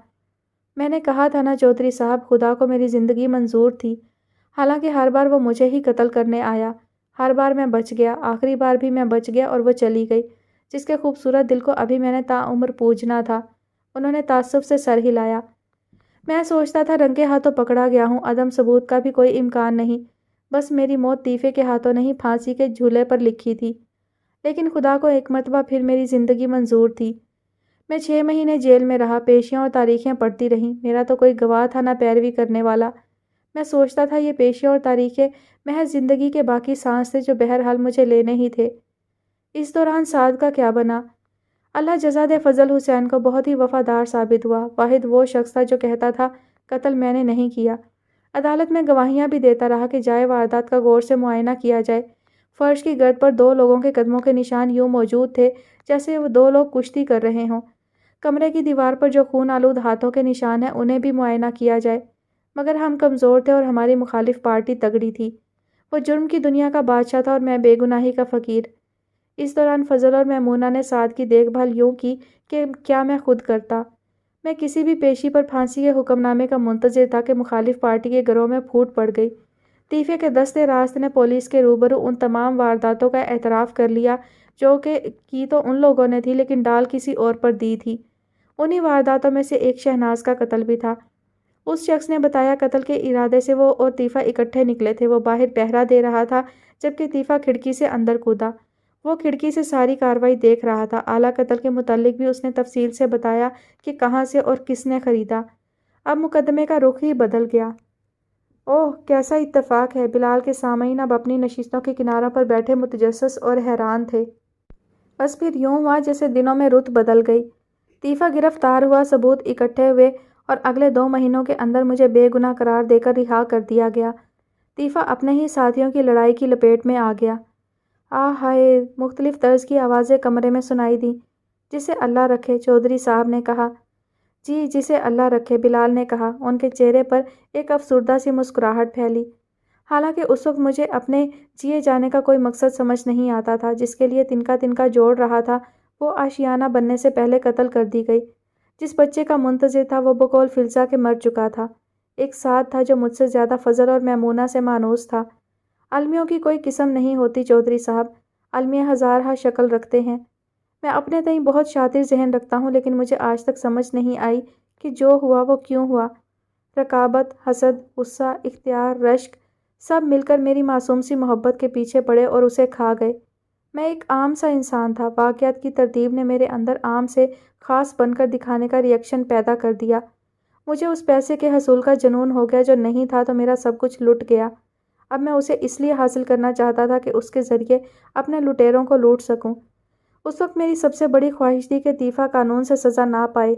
[SPEAKER 1] میں نے کہا تھا نا چودھری صاحب، خدا کو میری زندگی منظور تھی، حالانکہ ہر بار وہ مجھے ہی قتل کرنے آیا۔ ہر بار میں بچ گیا، آخری بار بھی میں بچ گیا اور وہ چلی گئی جس کے خوبصورت دل کو ابھی میں نے تاعمر پوجنا تھا۔ انہوں نے تعصب سے سر ہلایا۔ میں سوچتا تھا رنگے ہاتھوں پکڑا گیا ہوں، عدم ثبوت کا بھی کوئی امکان نہیں، بس میری موت طیفے کے ہاتھوں نہیں پھانسی کے جھولے پر لکھی تھی۔ لیکن خدا کو ایک مرتبہ پھر میری زندگی منظور تھی۔ میں 6 مہینے جیل میں رہا، پیشیاں اور تاریخیں پڑھتی رہی، میرا تو کوئی گواہ تھا نہ پیروی کرنے والا۔ میں سوچتا تھا یہ پیشے اور تاریخیں محض زندگی کے باقی سانس تھے جو بہرحال مجھے لینے ہی تھے۔ اس دوران سعد کا کیا بنا؟ اللہ جزا دے، فضل حسین کو بہت ہی وفادار ثابت ہوا۔ واحد وہ شخص تھا جو کہتا تھا قتل میں نے نہیں کیا۔ عدالت میں گواہیاں بھی دیتا رہا کہ جائے واردات کا غور سے معائنہ کیا جائے۔ فرش کی گرد پر 2 لوگوں کے قدموں کے نشان یوں موجود تھے جیسے وہ 2 لوگ کشتی کر رہے ہوں۔ کمرے کی دیوار پر جو خون آلود ہاتھوں کے نشان ہیں انہیں بھی معائنہ کیا جائے، مگر ہم کمزور تھے اور ہماری مخالف پارٹی تگڑی تھی۔ وہ جرم کی دنیا کا بادشاہ تھا اور میں بے گناہی کا فقیر۔ اس دوران فضل اور میمونہ نے سعد کی دیکھ بھال یوں کی کہ کیا میں خود کرتا۔ میں کسی بھی پیشی پر پھانسی کے حکم نامے کا منتظر تھا کہ مخالف پارٹی کے گروہ میں پھوٹ پڑ گئی۔ طیفے کے دست راست نے پولیس کے روبرو ان تمام وارداتوں کا اعتراف کر لیا جو کہ کی تو ان لوگوں نے تھی لیکن ڈال کسی اور پر دی تھی۔ انہی وارداتوں میں سے ایک شہناز کا قتل بھی تھا۔ اس شخص نے بتایا قتل کے ارادے سے وہ اور طیفہ اکٹھے نکلے تھے۔ وہ باہر پہرا دے رہا تھا جبکہ طیفہ کھڑکی سے اندر کودا۔ وہ کھڑکی سے ساری کارروائی دیکھ رہا تھا۔ اعلیٰ قتل کے متعلق بھی اس نے تفصیل سے بتایا کہ کہاں سے اور کس نے خریدا۔ اب مقدمے کا رخ ہی بدل گیا۔ اوہ کیسا اتفاق ہے! بلال کے سامعین اب اپنی نشستوں کے کناروں پر بیٹھے متجسس اور حیران تھے۔ بس پھر یوں ہوا جیسے دنوں میں رت بدل گئی۔ طیفہ گرفتار ہوا، ثبوت اکٹھے ہوئے اور اگلے 2 مہینوں کے اندر مجھے بے گناہ قرار دے کر رہا کر دیا گیا۔ طیفہ اپنے ہی ساتھیوں کی لڑائی کی لپیٹ میں آ گیا۔ ہائے! مختلف طرز کی آوازیں کمرے میں سنائی دیں۔ جسے اللہ رکھے، چودھری صاحب نے کہا۔ جی جسے اللہ رکھے، بلال نے کہا۔ ان کے چہرے پر ایک افسردہ سی مسکراہٹ پھیلی۔ حالانکہ اس وقت مجھے اپنے جیے جانے کا کوئی مقصد سمجھ نہیں آتا تھا۔ جس کے لیے تنکا تنکا جوڑ رہا تھا وہ آشیانہ بننے سے پہلے قتل کر دی گئی۔ جس بچے کا منتظر تھا وہ بقول فلزا کے مر چکا تھا۔ ایک ساتھ تھا جو مجھ سے زیادہ فضل اور میمونہ سے مانوس تھا۔ المیوں کی کوئی قسم نہیں ہوتی چودھری صاحب، المیہ ہزارہا شکل رکھتے ہیں۔ میں اپنے تئیں بہت شاطر ذہن رکھتا ہوں لیکن مجھے آج تک سمجھ نہیں آئی کہ جو ہوا وہ کیوں ہوا۔ رقابت، حسد، غصہ، اختیار، رشک سب مل کر میری معصوم سی محبت کے پیچھے پڑے اور اسے کھا گئے۔ میں ایک عام سا انسان تھا۔ واقعات کی ترتیب نے میرے اندر عام سے خاص بن کر دکھانے کا ریئیکشن پیدا کر دیا۔ مجھے اس پیسے کے حصول کا جنون ہو گیا جو نہیں تھا تو میرا سب کچھ لٹ گیا۔ اب میں اسے اس لیے حاصل کرنا چاہتا تھا کہ اس کے ذریعے اپنے لٹیروں کو لوٹ سکوں۔ اس وقت میری سب سے بڑی خواہش تھی کہ طیفہ قانون سے سزا نہ پائے۔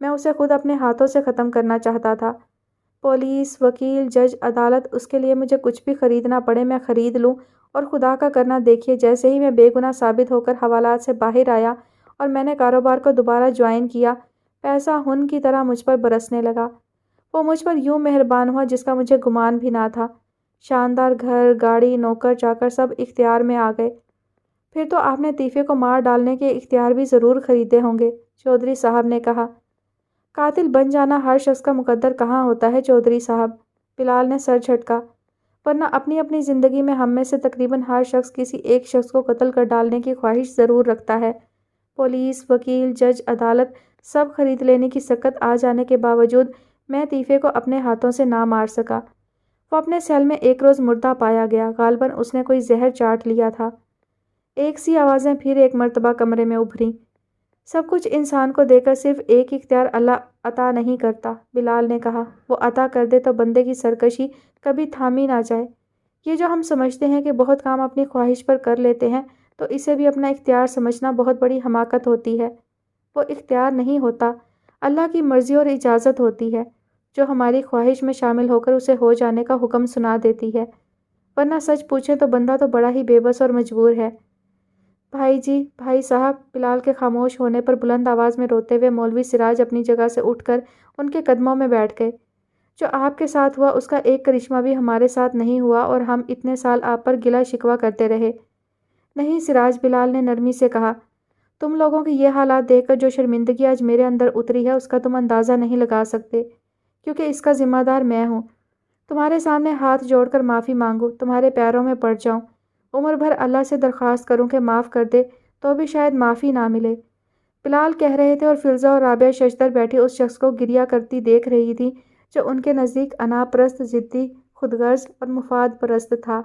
[SPEAKER 1] میں اسے خود اپنے ہاتھوں سے ختم کرنا چاہتا تھا۔ پولیس، وکیل، جج، عدالت، اس کے لیے مجھے کچھ بھی خریدنا پڑے میں خرید لوں، اور خدا کا کرنا دیکھیے جیسے ہی میں بے گناہ ثابت ہو کر حوالات سے باہر آیا اور میں نے کاروبار کو دوبارہ جوائن کیا، پیسہ ہن کی طرح مجھ پر برسنے لگا۔ وہ مجھ پر یوں مہربان ہوا جس کا مجھے گمان بھی نہ تھا۔ شاندار گھر، گاڑی، نوکر چاکر سب اختیار میں آ گئے۔ پھر تو آپ نے طیفے کو مار ڈالنے کے اختیار بھی ضرور خریدے ہوں گے، چودھری صاحب نے کہا۔ قاتل بن جانا ہر شخص کا مقدر کہاں ہوتا ہے چودھری صاحب، بلال نے سر جھٹکا۔ ورنہ اپنی اپنی زندگی میں ہم میں سے تقریباً ہر شخص کسی ایک شخص کو قتل کر ڈالنے کی خواہش ضرور رکھتا ہے۔ پولیس، وکیل، جج، عدالت سب خرید لینے کی سکت آ جانے کے باوجود میں طیفے کو اپنے ہاتھوں سے نہ مار سکا۔ وہ اپنے سیل میں ایک روز مردہ پایا گیا، غالباً اس نے کوئی زہر چاٹ لیا تھا۔ ایک سی آوازیں پھر ایک مرتبہ کمرے میں ابھریں۔ سب کچھ انسان کو دے کر صرف ایک اختیار اللہ عطا نہیں کرتا، بلال نے کہا۔ وہ عطا کر دے تو بندے کی سرکشی کبھی تھامی نہ جائے۔ یہ جو ہم سمجھتے ہیں کہ بہت کام اپنی خواہش پر کر لیتے ہیں تو اسے بھی اپنا اختیار سمجھنا بہت بڑی حماقت ہوتی ہے۔ وہ اختیار نہیں ہوتا، اللہ کی مرضی اور اجازت ہوتی ہے جو ہماری خواہش میں شامل ہو کر اسے ہو جانے کا حکم سنا دیتی ہے۔ ورنہ سچ پوچھیں تو بندہ تو بڑا ہی بے بس اور مجبور ہے۔ بھائی جی، بھائی صاحب، بلال کے خاموش ہونے پر بلند آواز میں روتے ہوئے مولوی سراج اپنی جگہ سے اٹھ کر ان کے قدموں میں بیٹھ گئے۔ جو آپ کے ساتھ ہوا اس کا ایک کرشمہ بھی ہمارے ساتھ نہیں ہوا اور ہم اتنے سال آپ پر گلہ شکوہ کرتے رہے۔ نہیں سراج، بلال نے نرمی سے کہا، تم لوگوں کی یہ حالات دیکھ کر جو شرمندگی آج میرے اندر اتری ہے اس کا تم اندازہ نہیں لگا سکتے، کیونکہ اس کا ذمہ دار میں ہوں۔ تمہارے سامنے ہاتھ جوڑ کر معافی مانگوں، تمہارے پیروں میں پڑ جاؤں، عمر بھر اللہ سے درخواست کروں کہ معاف کر دے تو بھی شاید معافی نہ ملے۔ بلال کہہ رہے تھے اور فلزا اور رابعہ ششدر بیٹھی اس شخص کو گریہ کرتی دیکھ رہی تھی جو ان کے نزدیک انا پرست، ضدی، خود غرض اور مفاد پرست تھا۔